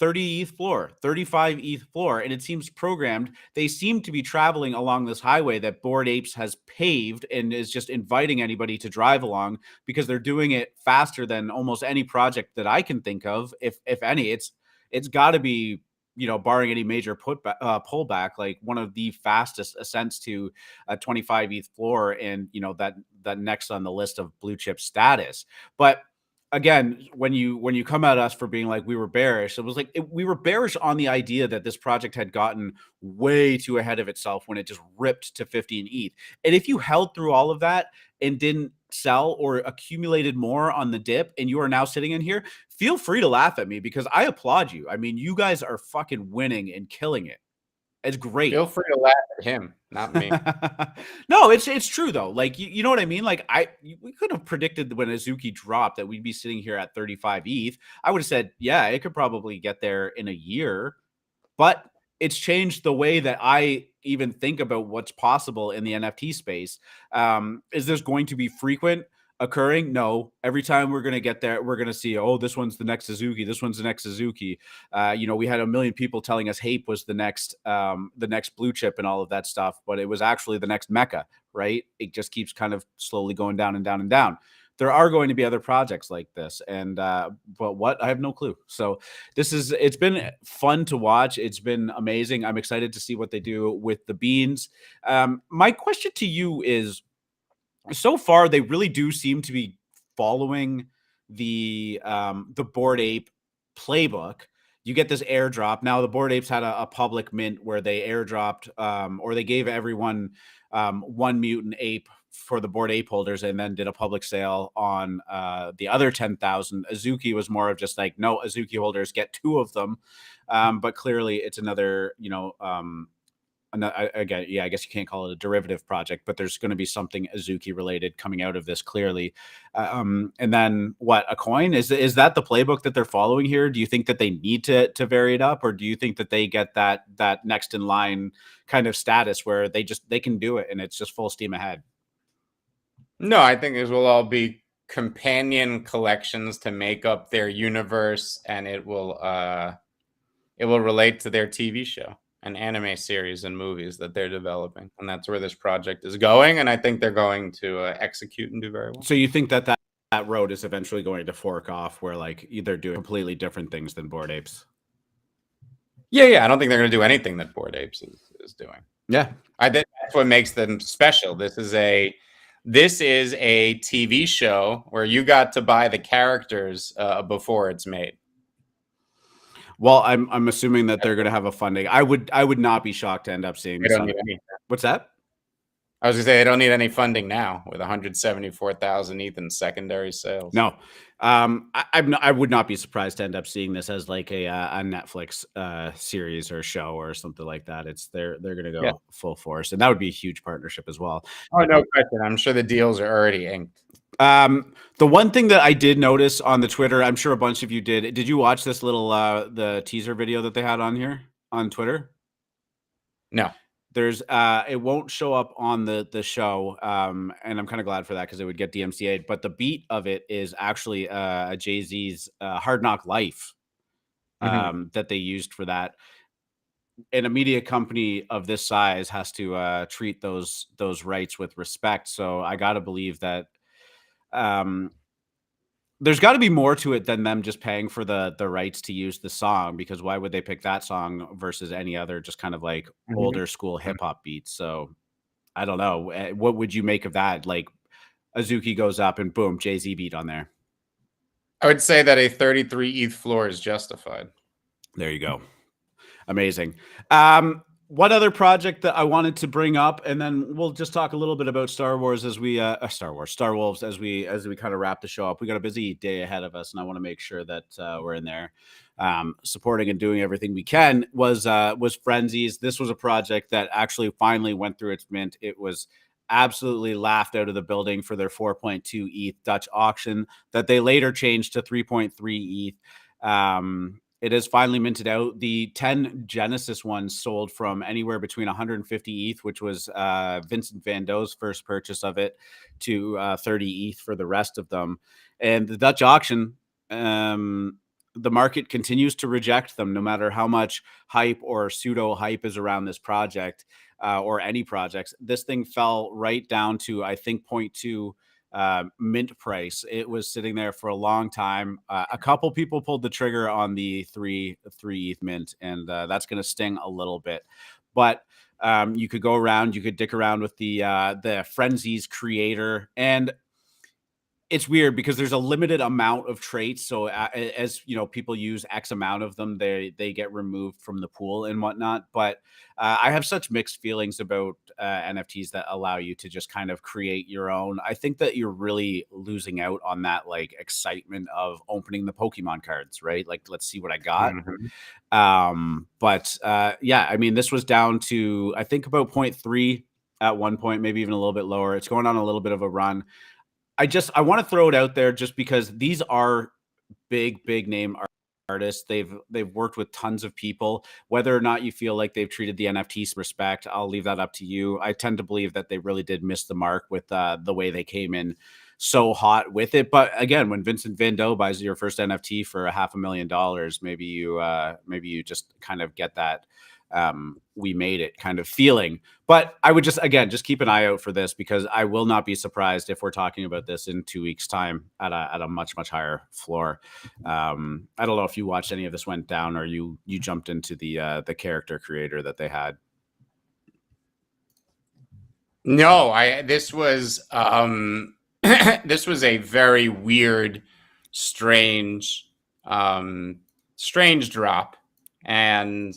30 ETH floor, 35 ETH floor, and it seems programmed. They seem to be traveling along this highway that Bored Apes has paved and is just inviting anybody to drive along because they're doing it faster than almost any project that I can think of, if any. It's got to be, barring any major pullback, like one of the fastest ascents to a 25 ETH floor, and that next on the list of blue chip status. But again, when you come at us for being like we were bearish, it was like we were bearish on the idea that this project had gotten way too ahead of itself when it just ripped to 15 ETH. And if you held through all of that and didn't sell or accumulated more on the dip, and you are now sitting in here, feel free to laugh at me because I applaud you. I mean, you guys are fucking winning and killing it. It's great. Feel free to laugh at him, not me. No, it's true though. Like you know what I mean? Like we could have predicted when Azuki dropped that we'd be sitting here at 35 ETH. I would have said, yeah, it could probably get there in a year. But it's changed the way that I even think about what's possible in the NFT space. Is this going to be frequent occurring? No. Every time we're going to get there, we're going to see, oh, this one's the next Suzuki. This one's the next Suzuki. We had a million people telling us Hape was the next blue chip and all of that stuff, but it was actually the next Mecca, right? It just keeps kind of slowly going down and down and down. There are going to be other projects like this, and but what? I have no clue. So it's been fun to watch. It's been amazing. I'm excited to see what they do with the beans. My question to you is, so far they really do seem to be following the Bored Ape playbook. You get this airdrop. Now the Bored Apes had a public mint where they airdropped or they gave everyone one mutant ape for the Bored Ape holders, and then did a public sale on the other 10,000. Azuki was more of just like, no, Azuki holders get 2 of them. But clearly it's another, again, yeah, I guess you can't call it a derivative project, but there's going to be something Azuki related coming out of this clearly. And then what, a coin? Is that the playbook that they're following here? Do you think that they need to vary it up, or do you think that they get that next in line kind of status where they can do it and it's just full steam ahead? No, I think this will all be companion collections to make up their universe, and it will relate to their TV show and anime series and movies that they're developing, and that's where this project is going. And I think they're going to execute and do very well. So you think that road is eventually going to fork off, where like they're doing completely different things than Bored Apes? Yeah. I don't think they're going to do anything that Bored Apes is doing. Yeah, I think that's what makes them special. This is a TV show where you got to buy the characters before it's made. Well, I'm assuming that they're going to have a funding. I would not be shocked to end up seeing this. What's that? I was going to say they don't need any funding now with 174,000 ETH in secondary sales. No, I would not be surprised to end up seeing this as like a Netflix series or show or something like that. They're going to go full force, and that would be a huge partnership as well. Oh, no question. I'm sure the deals are already inked. The one thing that I did notice on the Twitter, I'm sure a bunch of you did. Did you watch this little the teaser video that they had on here on Twitter? No. There's it won't show up on the show, and I'm kind of glad for that because it would get DMCA'd. But the beat of it is actually a Jay-Z's Hard Knock Life that they used for that. And a media company of this size has to treat those rights with respect. So I got to believe that there's got to be more to it than them just paying for the rights to use the song, because why would they pick that song versus any other just kind of like older school hip hop beats? So I don't know. What would you make of that? Like Azuki goes up and boom, Jay-Z beat on there. I would say that a 33 ETH floor is justified. There you go. Amazing. What other project that I wanted to bring up, and then we'll just talk a little bit about Star Wolves as we kind of wrap the show up. We got a busy day ahead of us, and I want to make sure that we're in there supporting and doing everything we can. Was Frenzies. This was a project that actually finally went through its mint. It was absolutely laughed out of the building for their 4.2 ETH Dutch auction that they later changed to 3.3 ETH. It is finally minted out. The 10 Genesis ones sold from anywhere between 150 ETH, which was Vincent Van Doe's first purchase of it, to 30 ETH for the rest of them. And the Dutch auction, the market continues to reject them, no matter how much hype or pseudo hype is around this project or any projects. This thing fell right down to, I think, 0.2 mint price. It was sitting there for a long time. A couple people pulled the trigger on the 3 ETH mint, and that's going to sting a little bit. But you could go around, you could dick around with the Frenzies creator, and it's weird because there's a limited amount of traits. So as you know, people use X amount of them, they get removed from the pool and whatnot. But I have such mixed feelings about NFTs that allow you to just kind of create your own. I think that you're really losing out on that like excitement of opening the Pokemon cards, right? Like, let's see what I got. But yeah, I mean, this was down to, I think, about 0.3 at one point, maybe even a little bit lower. It's going on a little bit of a run. I want to throw it out there just because these are big name artists. They've worked with tons of people. Whether or not you feel like they've treated the NFTs respect, I'll leave that up to you. I tend to believe that they really did miss the mark with the way they came in so hot with it. But again, when Vincent Van Doe buys your first NFT for $500,000, maybe you just kind of get that we made it kind of feeling. But I would just keep an eye out for this, because I will not be surprised if we're talking about this in 2 weeks time at a much higher floor. I don't know if you watched any of this went down, or you jumped into the character creator that they had. No, this was this was a very weird, strange drop, and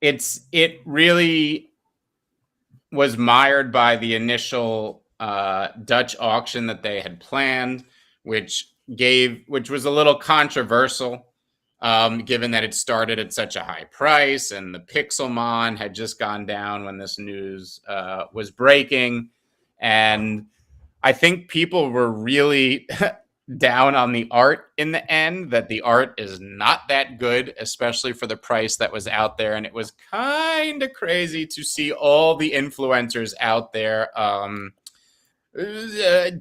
it really was mired by the initial Dutch auction that they had planned, which was a little controversial, given that it started at such a high price, and the Pixelmon had just gone down when this news was breaking. And I think people were really down on the art in the end, that the art is not that good, especially for the price that was out there. And it was kind of crazy to see all the influencers out there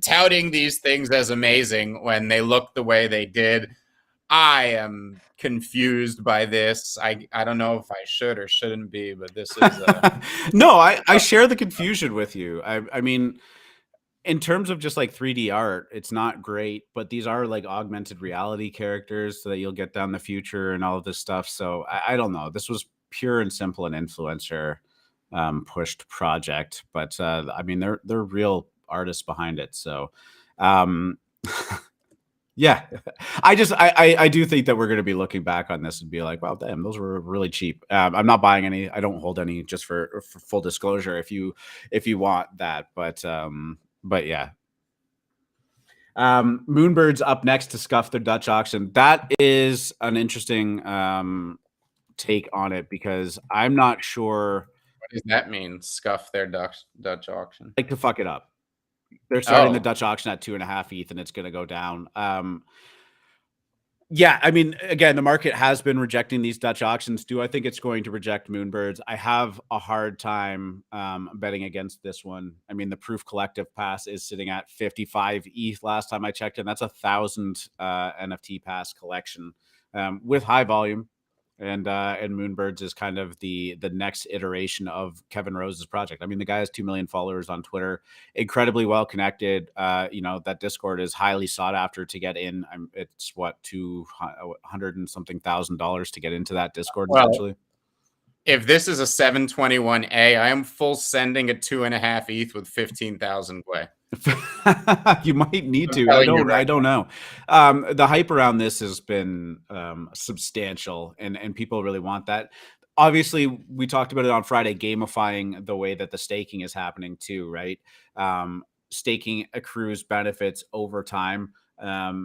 touting these things as amazing when they look the way they did. I am confused by this. I don't know if I should or shouldn't be, but this is no, I share the confusion with you. I mean, in terms of just like 3D art, it's not great, but these are like augmented reality characters so that you'll get down the future and all of this stuff. So I don't know. This was pure and simple an influencer pushed project, but I mean they're real artists behind it. So yeah, I do think that we're going to be looking back on this and be like, wow, damn, those were really cheap. I'm not buying any. I don't hold any, just for full disclosure. If you want that, but yeah. Moonbird's up next to scuff their Dutch auction. That is an interesting take on it, because I'm not sure. What does that mean? Scuff their Dutch auction? Like to fuck it up. They're starting the Dutch auction at 2.5 ETH, and it's going to go down. Yeah, I mean, again, the market has been rejecting these Dutch auctions. Do I think it's going to reject Moonbirds? I have a hard time betting against this one. I mean, the Proof Collective Pass is sitting at 55 ETH last time I checked, and that's 1,000 NFT pass collection with high volume. And Moonbirds is kind of the next iteration of Kevin Rose's project. I mean, the guy has 2 million followers on Twitter, incredibly well connected. That Discord is highly sought after to get in. It's what, $200 and something thousand to get into that Discord, essentially. If this is a 721A, I am full sending at 2.5 ETH with 15,000 play. You might need to. I don't know. The hype around this has been substantial, and people really want that. Obviously, we talked about it on Friday, gamifying the way that the staking is happening too, right? Staking accrues benefits over time.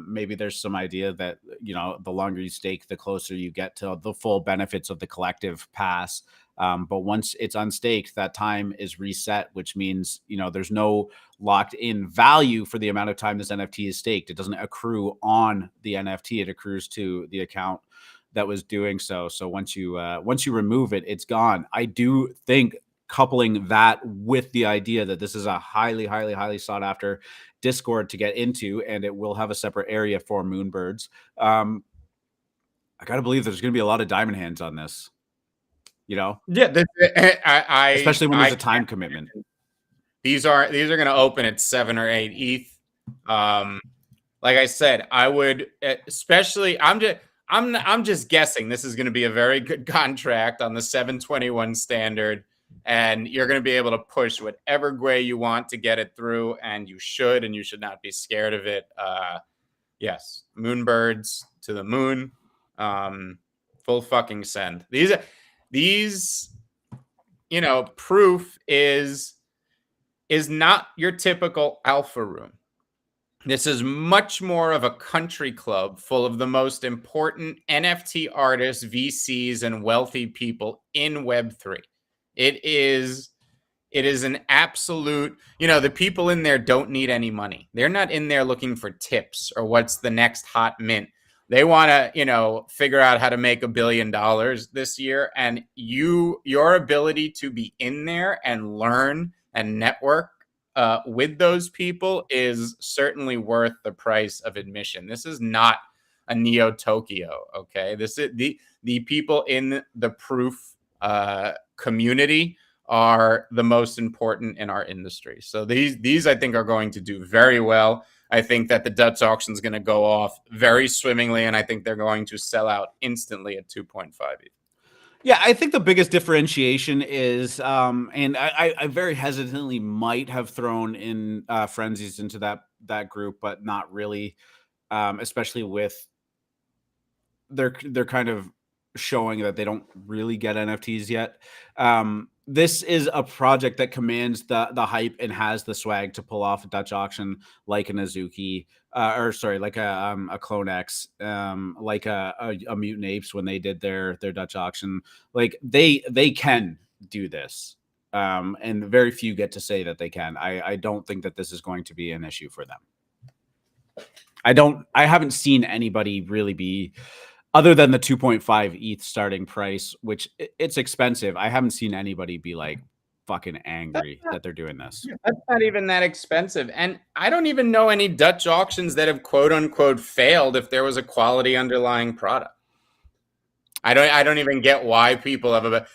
Maybe there's some idea that, the longer you stake, the closer you get to the full benefits of the collective pass. But once it's unstaked, that time is reset, which means, there's no locked in value for the amount of time this NFT is staked. It doesn't accrue on the NFT. It accrues to the account that was doing so. So once you remove it, it's gone. I do think coupling that with the idea that this is a highly, highly, highly sought after Discord to get into, and it will have a separate area for Moonbirds. I got to believe there's going to be a lot of diamond hands on this. Yeah, especially when there's a time commitment. These are going to open at 7 or 8 ETH. Like I said, I would, especially, I'm just guessing this is going to be a very good contract on the 721 standard, and you're going to be able to push whatever way you want to get it through, and you should not be scared of it. Yes, Moonbirds to the moon. Full fucking send. These, Proof is not your typical alpha room. This is much more of a country club full of the most important NFT artists, VCs, and wealthy people in Web3. It is an absolute, the people in there don't need any money. They're not in there looking for tips or what's the next hot mint. They want to, figure out how to make $1 billion this year. And your ability to be in there and learn and network with those people is certainly worth the price of admission. This is not a Neo Tokyo, okay? This is the people in the Proof community are the most important in our industry. So these I think are going to do very well. I think that the Dutch auction is going to go off very swimmingly, and I think they're going to sell out instantly at 2.5 ETH. Yeah, I think the biggest differentiation is, and I very hesitantly might have thrown in Frenzies into that group, but not really, especially with they're kind of showing that they don't really get NFTs yet. This is a project that commands the hype and has the swag to pull off a Dutch auction like an Azuki, like a Clone X, like a Mutant Apes when they did their Dutch auction. Like they can do this, and very few get to say that they can. I don't think that this is going to be an issue for them. I haven't seen anybody really be, other than the 2.5 ETH starting price, which it's expensive. I haven't seen anybody be like, fucking angry that they're doing this. That's not even that expensive. And I don't even know any Dutch auctions that have quote unquote failed if there was a quality underlying product. I don't even get why people have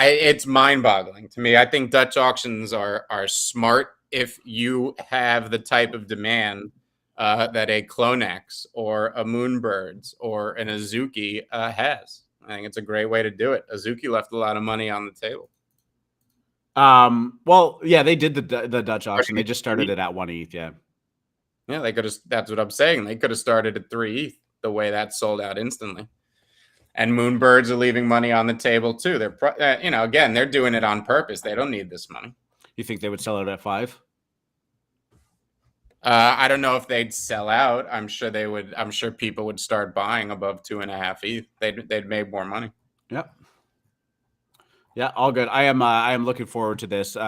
it's mind-boggling to me. I think Dutch auctions are smart if you have the type of demand that a Clonex or a Moonbirds or an Azuki has. I think it's a great way to do it. Azuki left a lot of money on the table. Well, yeah, they did the Dutch auction. They just started it at 1 ETH. Yeah. Yeah, they could have. That's what I'm saying. They could have started at 3 ETH. The way that sold out instantly. And Moonbirds are leaving money on the table too. They're, again, they're doing it on purpose. They don't need this money. You think they would sell it at 5? I don't know if they'd sell out. I'm sure they would. I'm sure people would start buying above 2.5 ETH. They'd make more money. Yep. Yeah, all good. I am looking forward to this. It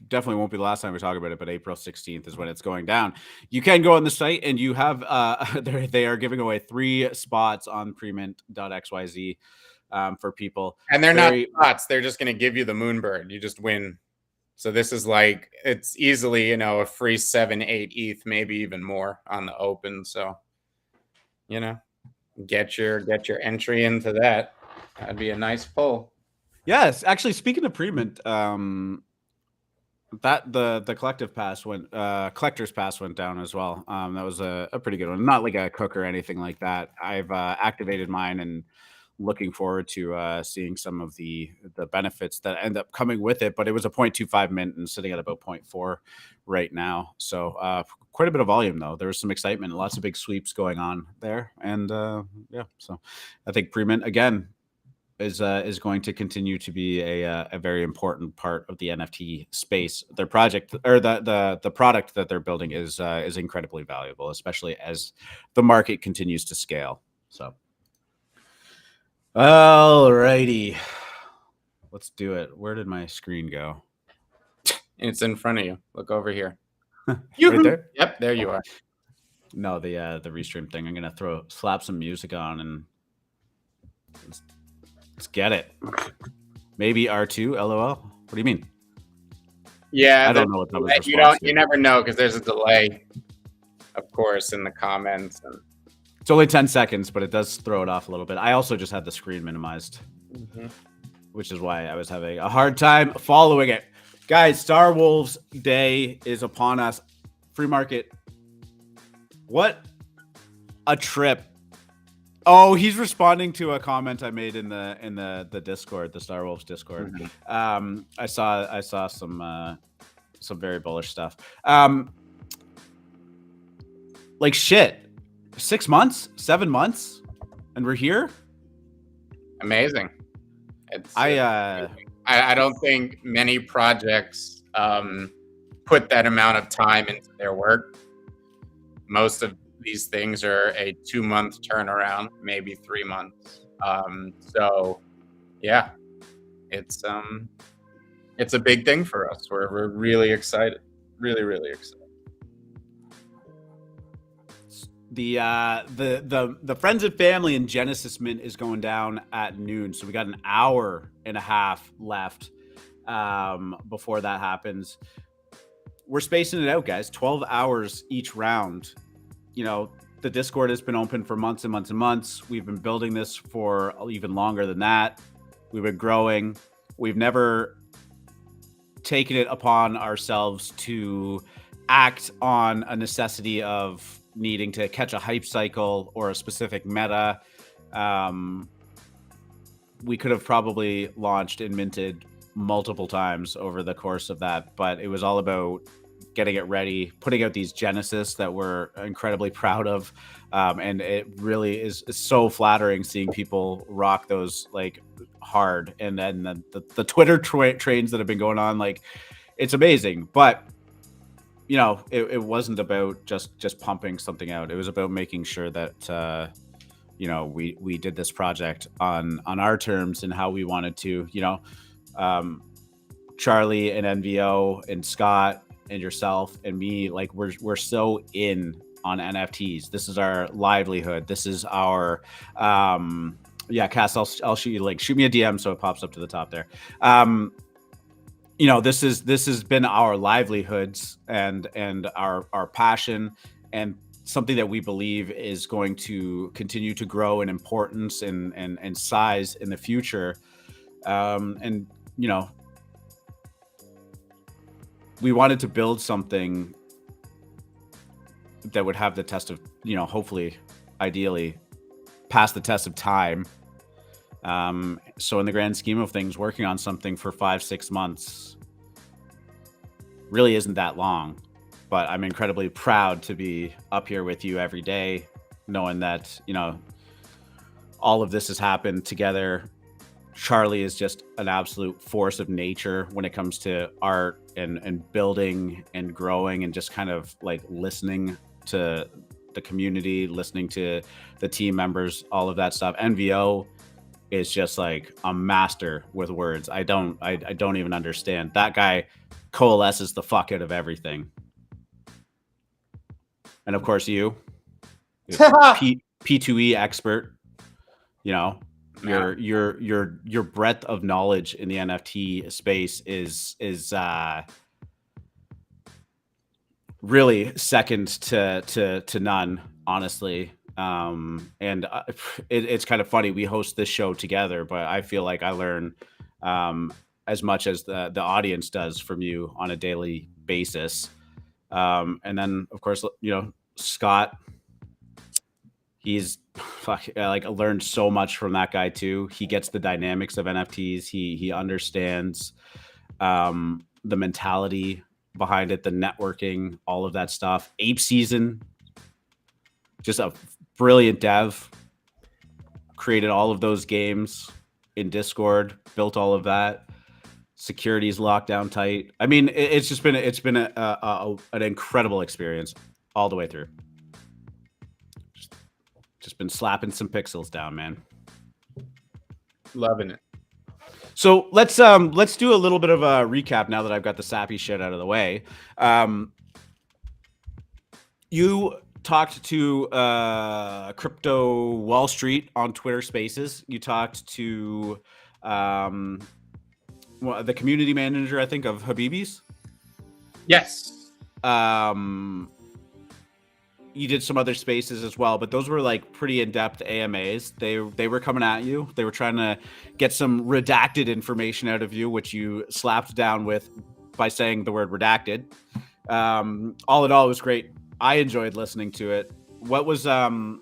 definitely won't be the last time we talk about it, but April 16th is when it's going down. You can go on the site and you have they are giving away 3 spots on premint.xyz for people. And they're not spots. They're just going to give you the Moonbird. You just win. So this is like, it's easily, a free 7, 8 ETH, maybe even more on the open. So, get your entry into that. That'd be a nice pull. Yes, actually, speaking of premint, that the collective pass collector's pass went down as well. That was a pretty good one. Not like a cook or anything like that. I've activated mine and looking forward to seeing some of the benefits that end up coming with it. But it was a 0.25 mint and sitting at about 0.4 right now. So quite a bit of volume though. There was some excitement, lots of big sweeps going on there, and yeah. So I think premint again is going to continue to be a very important part of the NFT space. Their project, or the product that they're building, is incredibly valuable, especially as the market continues to scale. So, alrighty, let's do it. Where did my screen go? It's in front of you. Look over here. Right there. Yep, there you are. No, the restream thing. I'm gonna slap some music on and let's get it. Maybe R2, LOL. What do you mean? Yeah, I don't know what that was. You never know because there's a delay, of course, in the comments. And it's only 10 seconds, but it does throw it off a little bit. I also just had the screen minimized, which is why I was having a hard time following it. Guys, Star Wolves Day is upon us. Free market. What a trip. Oh, he's responding to a comment I made in the Discord, the Star Wolves Discord. I saw some very bullish stuff. Like shit, 6 months, 7 months, and we're here. Amazing. I don't think many projects put that amount of time into their work. Most of these things are a 2-month turnaround, maybe 3 months. So yeah, it's a big thing for us. We're really excited, really excited. The friends and family in Genesis Mint is going down at noon, so we got an hour and a half left before that happens. We're spacing it out, guys. 12 hours each round. The Discord has been open for months and months and months. We've been building this for even longer than that. We've been growing. We've never taken it upon ourselves to act on a necessity of needing to catch a hype cycle or a specific meta. We could have probably launched and minted multiple times over the course of that, but it was all about getting it ready, putting out these Genesis that we're incredibly proud of. And it really is so flattering seeing people rock those like hard. And then the Twitter trains that have been going on, like it's amazing. But it wasn't about just pumping something out. It was about making sure that we did this project on our terms and how we wanted to. Charlie and NVO and Scott and yourself and me, like we're so in on NFTs. This is our livelihood. This is our Cass, I'll shoot you a link. Shoot me a DM so it pops up to the top there. you know, this has been our livelihoods and our passion, and something that we believe is going to continue to grow in importance and size in the future. And you know, we wanted to build something that would have the test of, you know, hopefully, ideally, pass the test of time. So in the grand scheme of things, working on something for 5-6 months really isn't that long. But I'm incredibly proud to be up here with you every day, knowing that, you know, all of this has happened together. Charlie is just an absolute force of nature when it comes to art and building and growing, and just kind of like listening to the community, listening to the team members, all of that stuff. NVO is just like a master with words. I don't even understand. That guy coalesces the fuck out of everything. And of course, you, P2E expert, you know, your breadth of knowledge in the NFT space is really second to none, honestly. And it's kind of funny. We host this show together, but I feel like I learn as much as the audience does from you on a daily basis. And then, of course, you know, Scott, he's like learned so much from that guy too. He gets the dynamics of NFTs. He understands the mentality behind it, the networking, all of that stuff. Ape Season, just a brilliant dev, created all of those games in Discord, built all of that. Security's locked down tight. I mean, it's been an incredible experience all the way through. Just been slapping some pixels down, man. Loving it. So let's do a little bit of a recap now that I've got the sappy shit out of the way. You talked to Crypto Wall Street on Twitter Spaces. You talked to the community manager, I think, of Habibi's. Yes. You did some other spaces as well, but those were like pretty in-depth AMAs. They were coming at you. They were trying to get some redacted information out of you, which you slapped down with by saying the word redacted. All in all, it was great. I enjoyed listening to it. What was one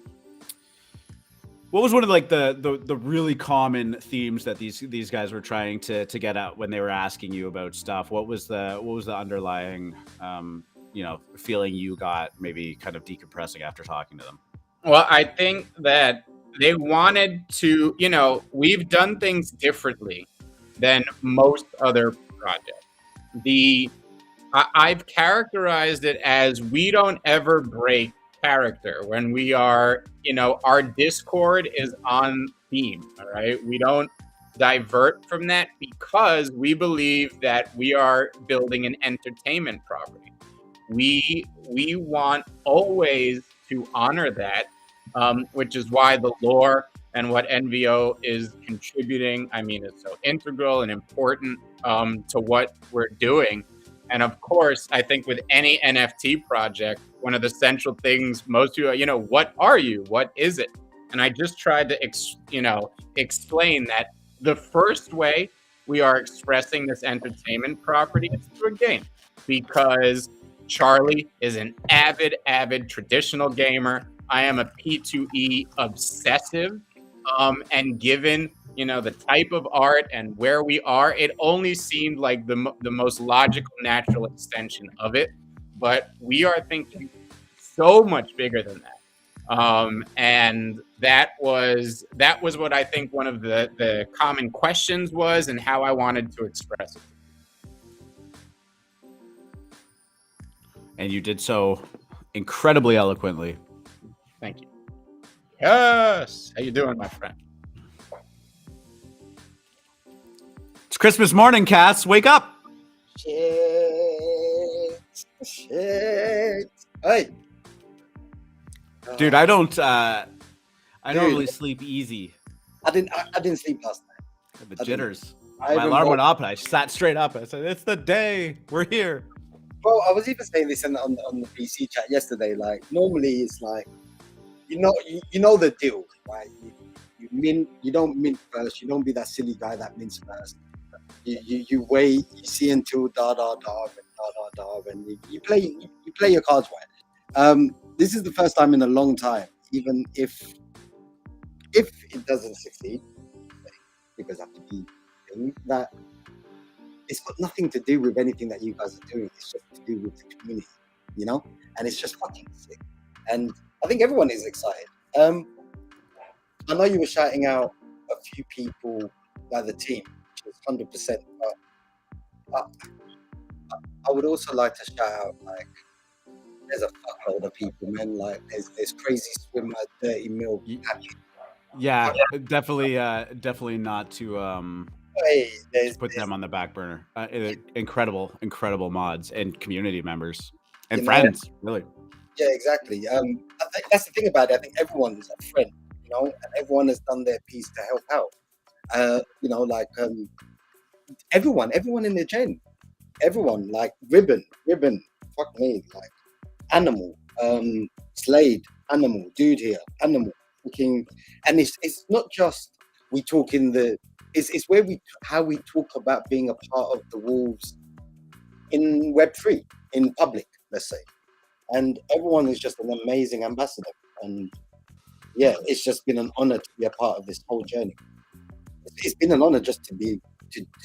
of like the really common themes that these guys were trying to get at when they were asking you about stuff? What was the underlying you know, feeling you got, maybe kind of decompressing after talking to them? Well, I think that they wanted to, you know, we've done things differently than most other projects. I've characterized it as we don't ever break character when we are, you know, our Discord is on theme, all right? We don't divert from that because we believe that we are building an entertainment property. We want always to honor that, which is why the lore and what NVO is contributing, I mean, it's so integral and important to what we're doing. And of course, I think with any NFT project, one of the central things most people, you know, what are you? What is it? And I just tried to, explain that the first way we are expressing this entertainment property is through a game, because Charlie is an avid traditional gamer. I am a P2E obsessive. And given, you know, the type of art and where we are, it only seemed like the most logical, natural extension of it. But we are thinking so much bigger than that. And that was what I think one of the common questions was, and how I wanted to express it. And you did so incredibly eloquently. Thank you. Yes. How you doing, my friend? It's Christmas morning, Cass. Wake up. Shit. Hey. Dude, I don't really sleep easy. I didn't sleep last night. The jitters. My alarm went up and I sat straight up. I said, "It's the day. We're here." Well, I was even saying this on the PC chat yesterday. Like, normally it's like, you know the deal, right? You don't mint first. You don't be that silly guy that mints first. You wait. You see until and you play your cards right. This is the first time in a long time, even if it doesn't succeed, because after the thing that it's got nothing to do with anything that you guys are doing. It's just to do with the community, you know, and it's just fucking sick. And I think everyone is excited. I know you were shouting out a few people by the team, which is 100%. But I would also like to shout out, like, there's a fuckload of people, man. Like, there's crazy swimmer, 30 mil. Yeah, definitely not to put them on the back burner. Incredible mods and community members and friends, really. Yeah, exactly. I think that's the thing about it. I think everyone's a friend, you know, and everyone has done their piece to help out. You know, like everyone in the gen, everyone, like Ribbon, fuck me, like Animal, Slade, Animal, Dude here, Animal, fucking, and it's not just we talk in the, it's how we talk about being a part of the Wolves in Web3 in public, let's say. And everyone is just an amazing ambassador. And yeah, it's just been an honor to be a part of this whole journey. It's been an honor just to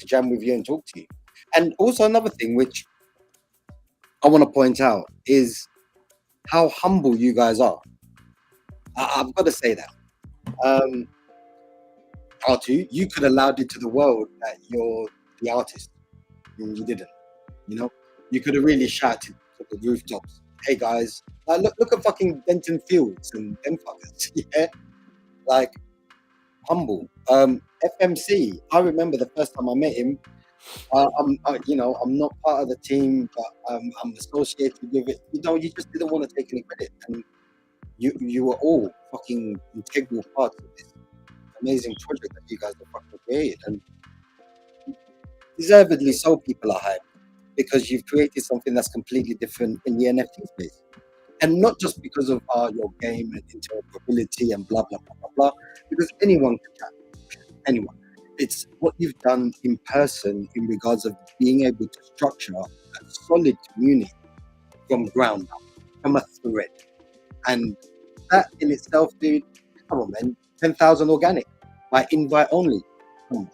jam with you and talk to you. And also another thing which I want to point out is how humble you guys are. I've got to say that. R2, you could have allowed it to the world that you're the artist. And you didn't. You know, you could have really shouted to the rooftops. Hey guys, look at fucking Denton Fields and them fuckers. Yeah, like humble. FMC. I remember the first time I met him. I'm not part of the team, but I'm associated with it. You know, you just didn't want to take any credit, and you were all fucking integral parts of this amazing project that you guys have fucking created, and deservedly so. People are hyped because you've created something that's completely different in the NFT space. And not just because of your game and interoperability and blah, blah, blah, blah, blah, because anyone can chat. Anyone. It's what you've done in person in regards of being able to structure a solid community from ground up, from a thread. And that in itself, dude, come on, man, 10,000 organic by invite only. Come on.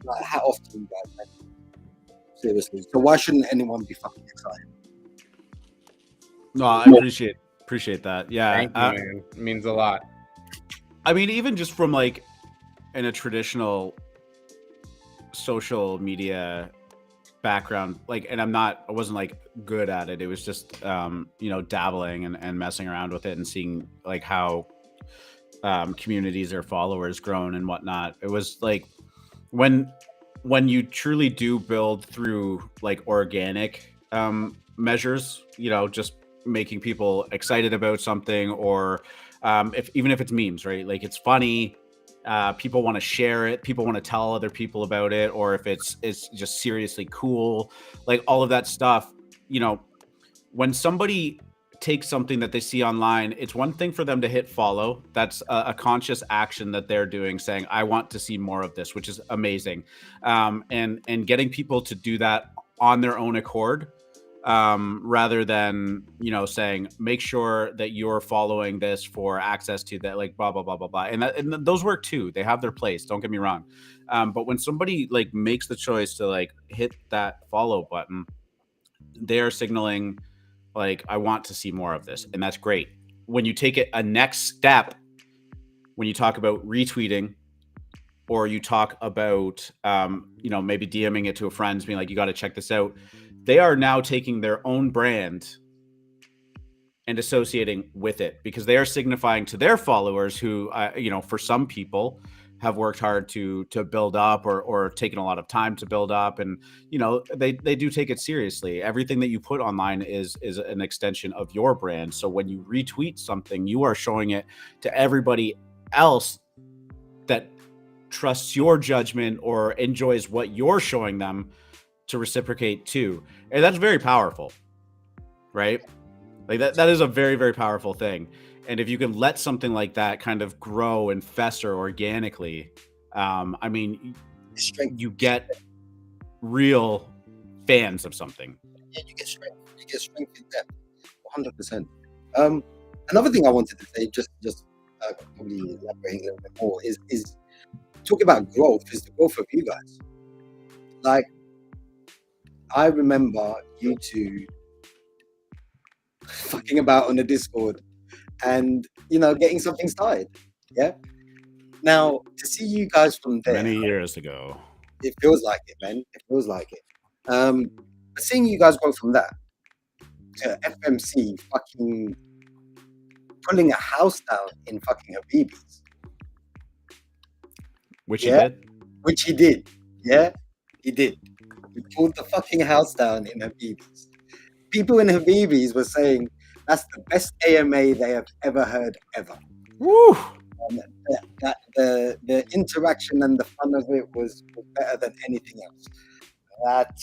Like, hat off to you guys, man. Seriously. So why shouldn't anyone be fucking excited? No, I appreciate that. Yeah. Thank you, man. It means a lot. I mean, even just from like in a traditional social media background, like, and I wasn't like good at it. It was just, dabbling and messing around with it and seeing like how communities or followers grown and whatnot. It was like when you truly do build through like organic measures, just making people excited about something, or even if it's memes, right? Like it's funny, people want to share it, people want to tell other people about it, or if it's just seriously cool, like all of that stuff. When somebody takes something that they see online, it's one thing for them to hit follow. That's a conscious action that they're doing, saying, I want to see more of this, which is amazing. And getting people to do that on their own accord, rather than, saying, make sure that you're following this for access to that, like blah, blah, blah, blah, blah. And those work too. They have their place. Don't get me wrong. But when somebody like makes the choice to like hit that follow button, they're signaling, like, I want to see more of this. And that's great. When you take it a next step, when you talk about retweeting, or you talk about, maybe DMing it to a friend, being like, you got to check this out. They are now taking their own brand and associating with it, because they are signifying to their followers who, for some people have worked hard to build up, or taken a lot of time to build up. And, they do take it seriously. Everything that you put online is an extension of your brand. So when you retweet something, you are showing it to everybody else that trusts your judgment or enjoys what you're showing them to reciprocate too. And that's very powerful, right? Like that is a very, very powerful thing. And if you can let something like that kind of grow and fester organically, I mean, you get real fans of something. Yeah, you get strength. You get strength in depth, 100%. Another thing I wanted to say, just probably elaborating a little bit more, is talking about growth. Is the growth of you guys? Like, I remember you two fucking about on the Discord, and getting something started. Yeah. Now to see you guys from there, Many years ago, it feels like it, man. It feels like it. But seeing you guys go from that to FMC fucking pulling a house down in fucking Habibis. which he did. Which he did. Yeah, he did. He pulled the fucking house down in Habibis. People in Habibis were saying that's the best AMA they have ever heard ever. Woo! The interaction and the fun of it was better than anything else. That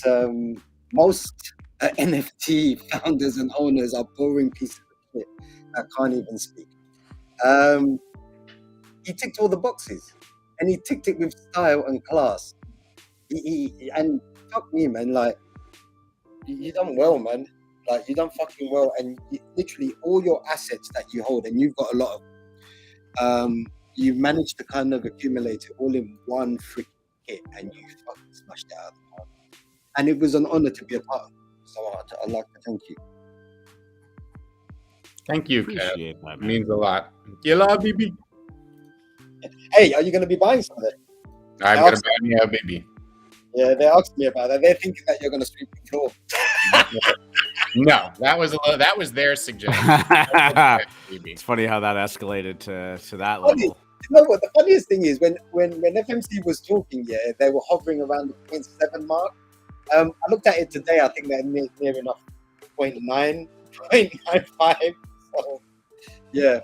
most NFT founders and owners are boring pieces of shit that can't even speak. He ticked all the boxes, and he ticked it with style and class. And fuck me, man. Like, you done well, man. Like, you done fucking well, and literally all your assets that you hold, and you've got a lot of, you managed to kind of accumulate it all in one freaking hit, and you fucking smashed it out of the park. And it was an honor to be a part of it. So I'd like to thank you. Thank you, Appreciate that, It man. means a lot. Yalla, baby. Hey, are you going to be buying something? I'm going to buy me a baby. Yeah, they asked me about that. They're thinking that you're going to sweep the floor. No, that was their suggestion. It's funny how that escalated to that Funny. level. You know what? The funniest thing is when FMC was talking, yeah, they were hovering around the 0.7 mark. I looked at it today. I think they're near enough 0.9, 0.95. So, yeah.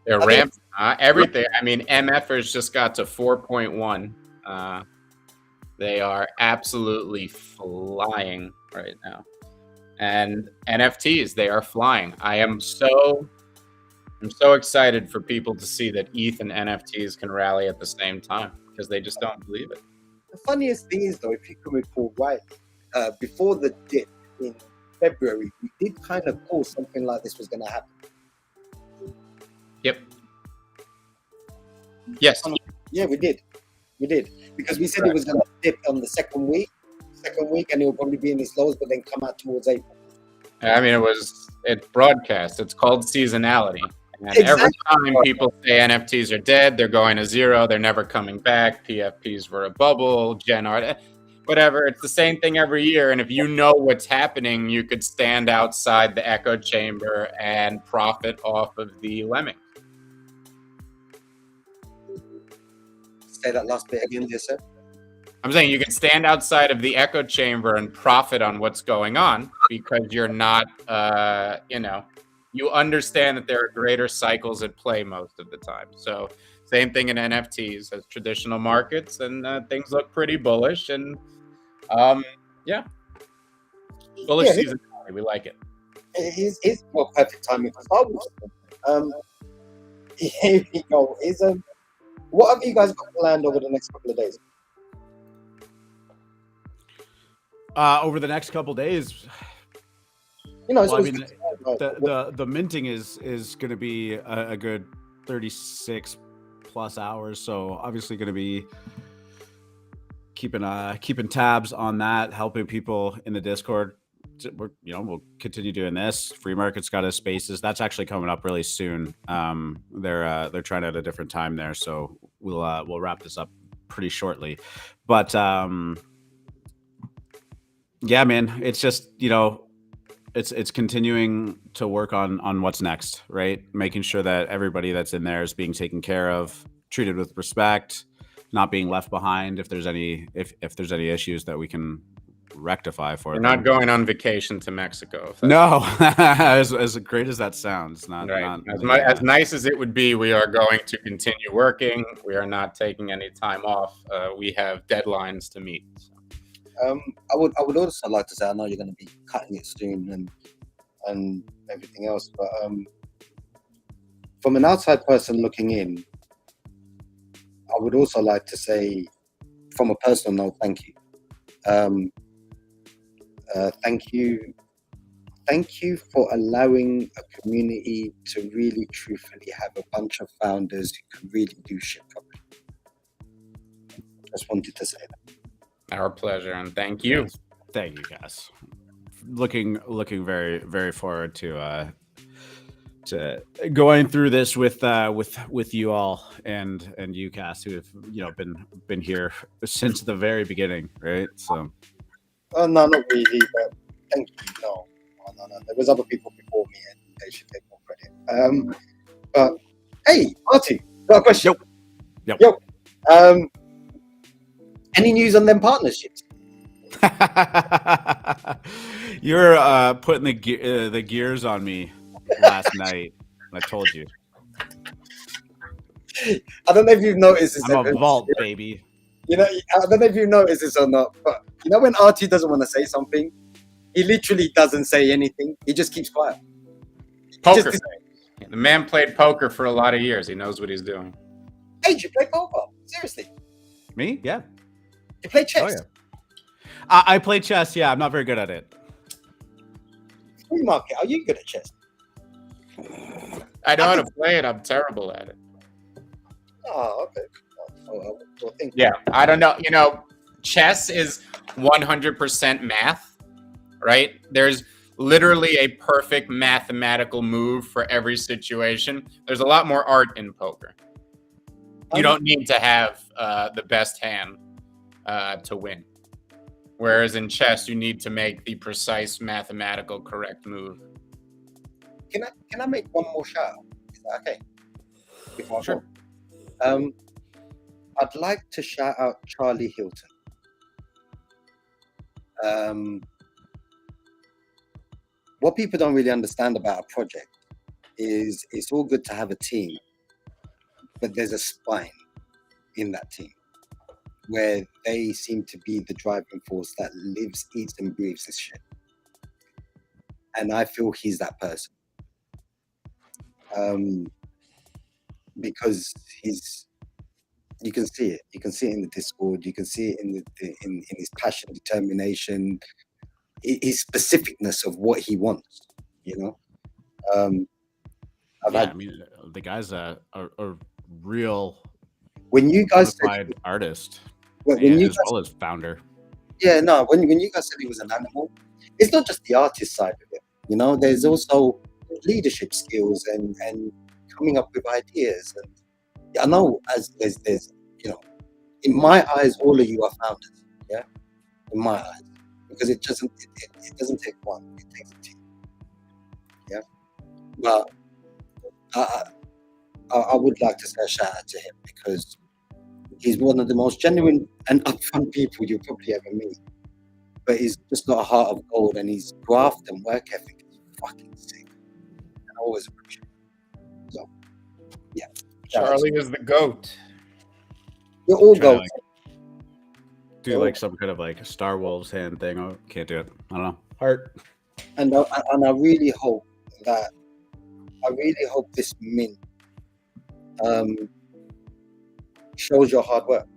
They're ramping everything. I mean, MFers just got to 4.1. They are absolutely flying right now. And NFTs, they are flying. I'm so excited for people to see that ETH and NFTs can rally at the same time, because they just don't believe it. The funniest thing is, though, if you can recall right, before the dip in February, we did kind of call something like this was going to happen. Yep. Yes. Yeah, we did. Because we said it was going to dip on the second week, and it will probably be in its lows, but then come out towards April. I mean, it's broadcast. It's called seasonality. And Exactly. every time people say NFTs are dead, they're going to zero, they're never coming back, PFPs were a bubble, Gen Art, whatever. It's the same thing every year. And if you know what's happening, you could stand outside the echo chamber and profit off of the lemming. Say that last bit again, dear sir. I'm saying you can stand outside of the echo chamber and profit on what's going on, because you're not, you understand that there are greater cycles at play most of the time. So same thing in NFTs as traditional markets, and things look pretty bullish. And bullish season. We like it. It's more perfect timing for Star Wars. Here we go. What have you guys got planned over the next couple of days? Over the next couple days, It's well, I always mean, good to know. the minting is going to be a good 36 plus hours. So obviously going to be keeping tabs on that, helping people in the Discord. We'll continue doing this. Free Market's got his spaces. That's actually coming up really soon. They're trying out a different time there, so we'll wrap this up pretty shortly. But yeah, man, it's just it's continuing to work on what's next, right? Making sure that everybody that's in there is being taken care of, treated with respect, not being left behind. If there's any issues that we can rectify for We're them. not going on vacation to Mexico. If that's No, as great as that sounds, not right. not As nice as it would be, we are going to continue working. We are not taking any time off. We have deadlines to meet. I would also like to say, I know you're going to be cutting it soon and everything else, but from an outside person looking in, I would also like to say, from a personal note, thank you. Thank you for allowing a community to really, truthfully have a bunch of founders who can really do shit properly. Just wanted to say that. Our pleasure, and thank you. Thank you, guys. Looking very, very forward to going through this with you all and you, Cass, who have been here since the very beginning, right? So. No, not really, but thank you. No. There was other people before me, and they should take more credit. But hey, Artie, got a question. Yep. Any news on them partnerships? You're putting the gears on me last night. I told you. I don't know if you've noticed this. I'm a vault, baby. I don't know if you've noticed this or not, but when Artie doesn't want to say something, he literally doesn't say anything. He just keeps quiet. Poker. The man played poker for a lot of years. He knows what he's doing. Hey, you play poker? Seriously? Me? Yeah. You play chess? Oh, yeah. I play chess. Yeah, I'm not very good at it. Free market. Are you good at chess? I know how to play it. I'm terrible at it. Oh, okay. Yeah, I don't know. Chess is 100% math, right? There's literally a perfect mathematical move for every situation. There's a lot more art in poker. You don't need to have the best hand to win. Whereas in chess, you need to make the precise mathematical correct move. Can I make one more shout out? Is that okay? Before Sure. I'd like to shout out Charlie Hilton. What people don't really understand about a project is it's all good to have a team, but there's a spine in that team where they seem to be the driving force that lives, eats, and breathes this shit. And I feel he's that person. Because you can see it. You can see it in the Discord. You can see it in his passion, determination, his specificness of what he wants. The guy's a real when you guys said artist, when you guys, well as founder. Yeah, no. When you guys said he was an animal, it's not just the artist side of it. There's also leadership skills and coming up with ideas. And I know as there's in my eyes, all of you are founders. Yeah, in my eyes, because it doesn't take one; it takes a team. Yeah, but I would like to say a shout out to him because he's one of the most genuine and upfront people you'll probably ever meet. But he's just got a heart of gold, and his graft and work ethic is fucking sick. And I always appreciate it. So, yeah. Charlie is the GOAT. You're all goats. Do like some kind of like Star Wolves hand thing. Oh, can't do it. I don't know. Heart. And I really hope this mint shows your hard work.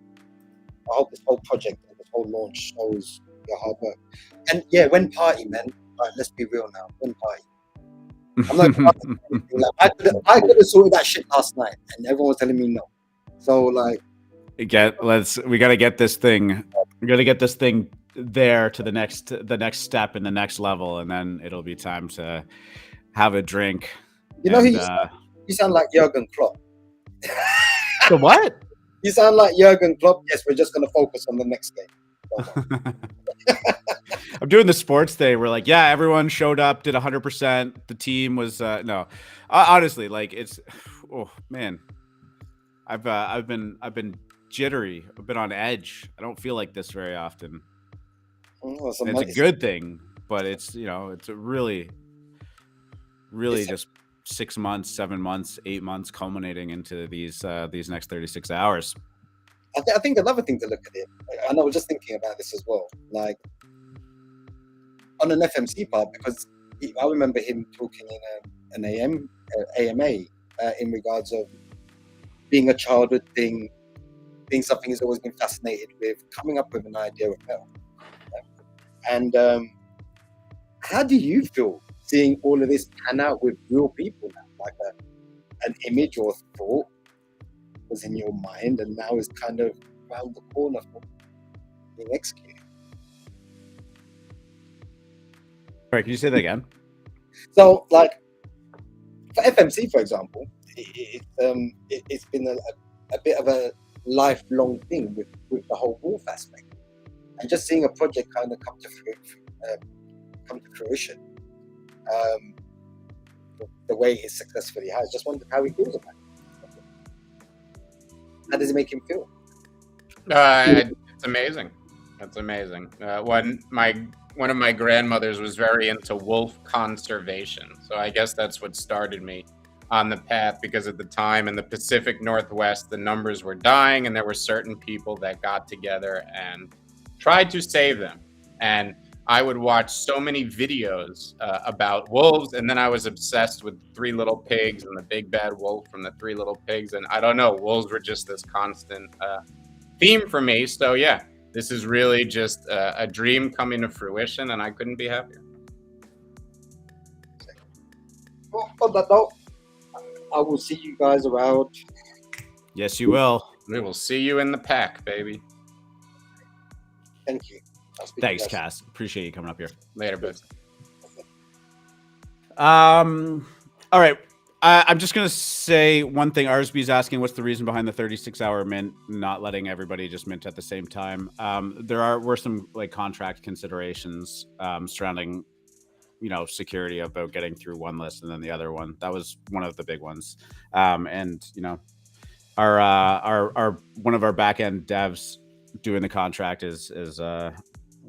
I hope this whole project and this whole launch shows your hard work. And yeah, when party, man. Like, let's be real now. When party. I'm like, I could have sorted that shit last night, and everyone was telling me no. So like, we gotta get this thing. We gotta get this thing there to the next step and the next level, and then it'll be time to have a drink. You sound like Jurgen Klopp. The what? You sound like Jurgen Klopp. Yes, we're just gonna focus on the next game. I'm doing the sports day where like, yeah, everyone showed up, did 100%. The team was no, honestly, like it's, oh man, I've been jittery. I've been on edge. I don't feel like this very often. Oh, so It's a good thing, but it's it's a really just 6 months, 7 months, 8 months culminating into these next 36 hours. I think another thing to look at it, and I was just thinking about this as well, like on an FMC part, because I remember him talking in an AMA in regards of being a childhood thing, being something he's always been fascinated with, coming up with an idea of health. And how do you feel seeing all of this pan out with real people now? Like an image or thought was in your mind and now is kind of around the corner for being executed. Sorry, can you say that again? So, like, for FMC, for example, it's been a bit of a lifelong thing with the whole Wolf aspect. And just seeing a project kind of come to fruition, the way it successfully has, just wondered how he feels about it. How does it make him feel? It's amazing. It's amazing. One of my grandmothers was very into wolf conservation, so I guess that's what started me on the path, because at the time in the Pacific Northwest, the numbers were dying, and there were certain people that got together and tried to save them. And I would watch so many videos about wolves, and then I was obsessed with Three Little Pigs and the big bad wolf from the Three Little Pigs. And I don't know, wolves were just this constant theme for me. So yeah, this is really just a dream coming to fruition, and I couldn't be happier. Well, on that note, I will see you guys around. Yes, you will. We will see you in the pack, baby. Thank you. Thanks, Cass. Appreciate you coming up here. Later, bud. All right. I'm just going to say one thing. Arsby's asking what's the reason behind the 36-hour mint not letting everybody just mint at the same time. There were some like contract considerations surrounding, security about getting through one list and then the other one. That was one of the big ones. And our one of our back end devs doing the contract is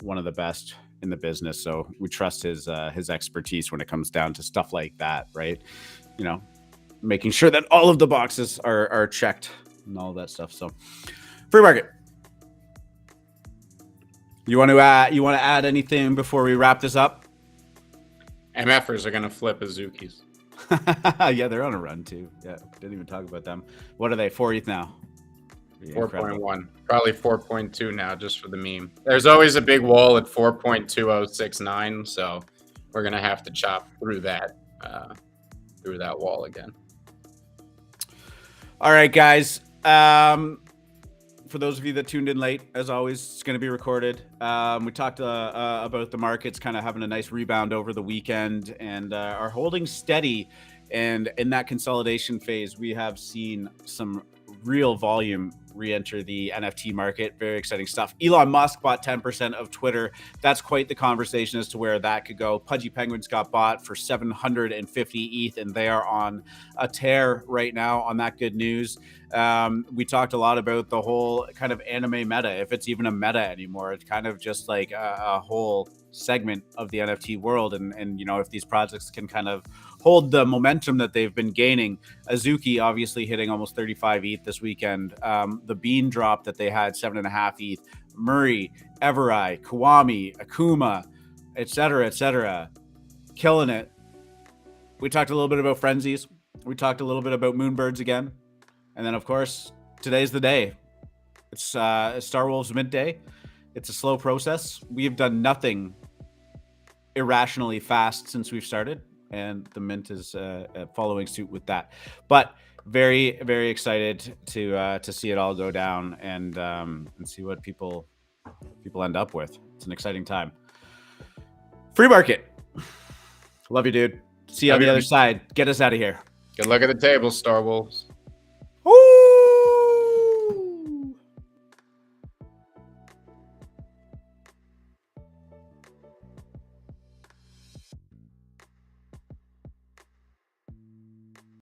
one of the best in the business, so we trust his expertise when it comes down to stuff like that, right? Making sure that all of the boxes are checked and all that stuff. So, free market. You want to add anything before we wrap this up? MFers are gonna flip Azukis. Yeah, they're on a run too. Yeah, didn't even talk about them. What are they? 4 ETH now. 4.1, probably 4.2 now, just for the meme. There's always a big wall at 4.2069, so we're gonna have to chop through that wall again. All right, guys. For those of you that tuned in late, as always, it's going to be recorded. We talked about the markets kind of having a nice rebound over the weekend and are holding steady. And in that consolidation phase, we have seen some real volume re-enter the NFT market. Very exciting stuff. Elon Musk bought 10% of Twitter. That's quite the conversation as to where that could go. Pudgy Penguins got bought for 750 ETH, and they are on a tear right now on that good news. We talked a lot about the whole kind of anime meta, if it's even a meta anymore. It's kind of just like a whole segment of the NFT world. And if these projects can kind of hold the momentum that they've been gaining. Azuki obviously hitting almost 35 ETH this weekend. The Bean drop that they had 7.5 ETH. Murray, Everai, Kiwami, Akuma, etc., killing it. We talked a little bit about frenzies. We talked a little bit about moonbirds again, and then of course today's the day. It's Star Wolves midday. It's a slow process. We have done nothing irrationally fast since we've started, and the mint is following suit with that. But very, very excited to see it all go down and see what people end up with. It's an exciting time. Free market. Love you, dude. See you on the other side. Get us out of here. Good luck at the table, Star Wolves.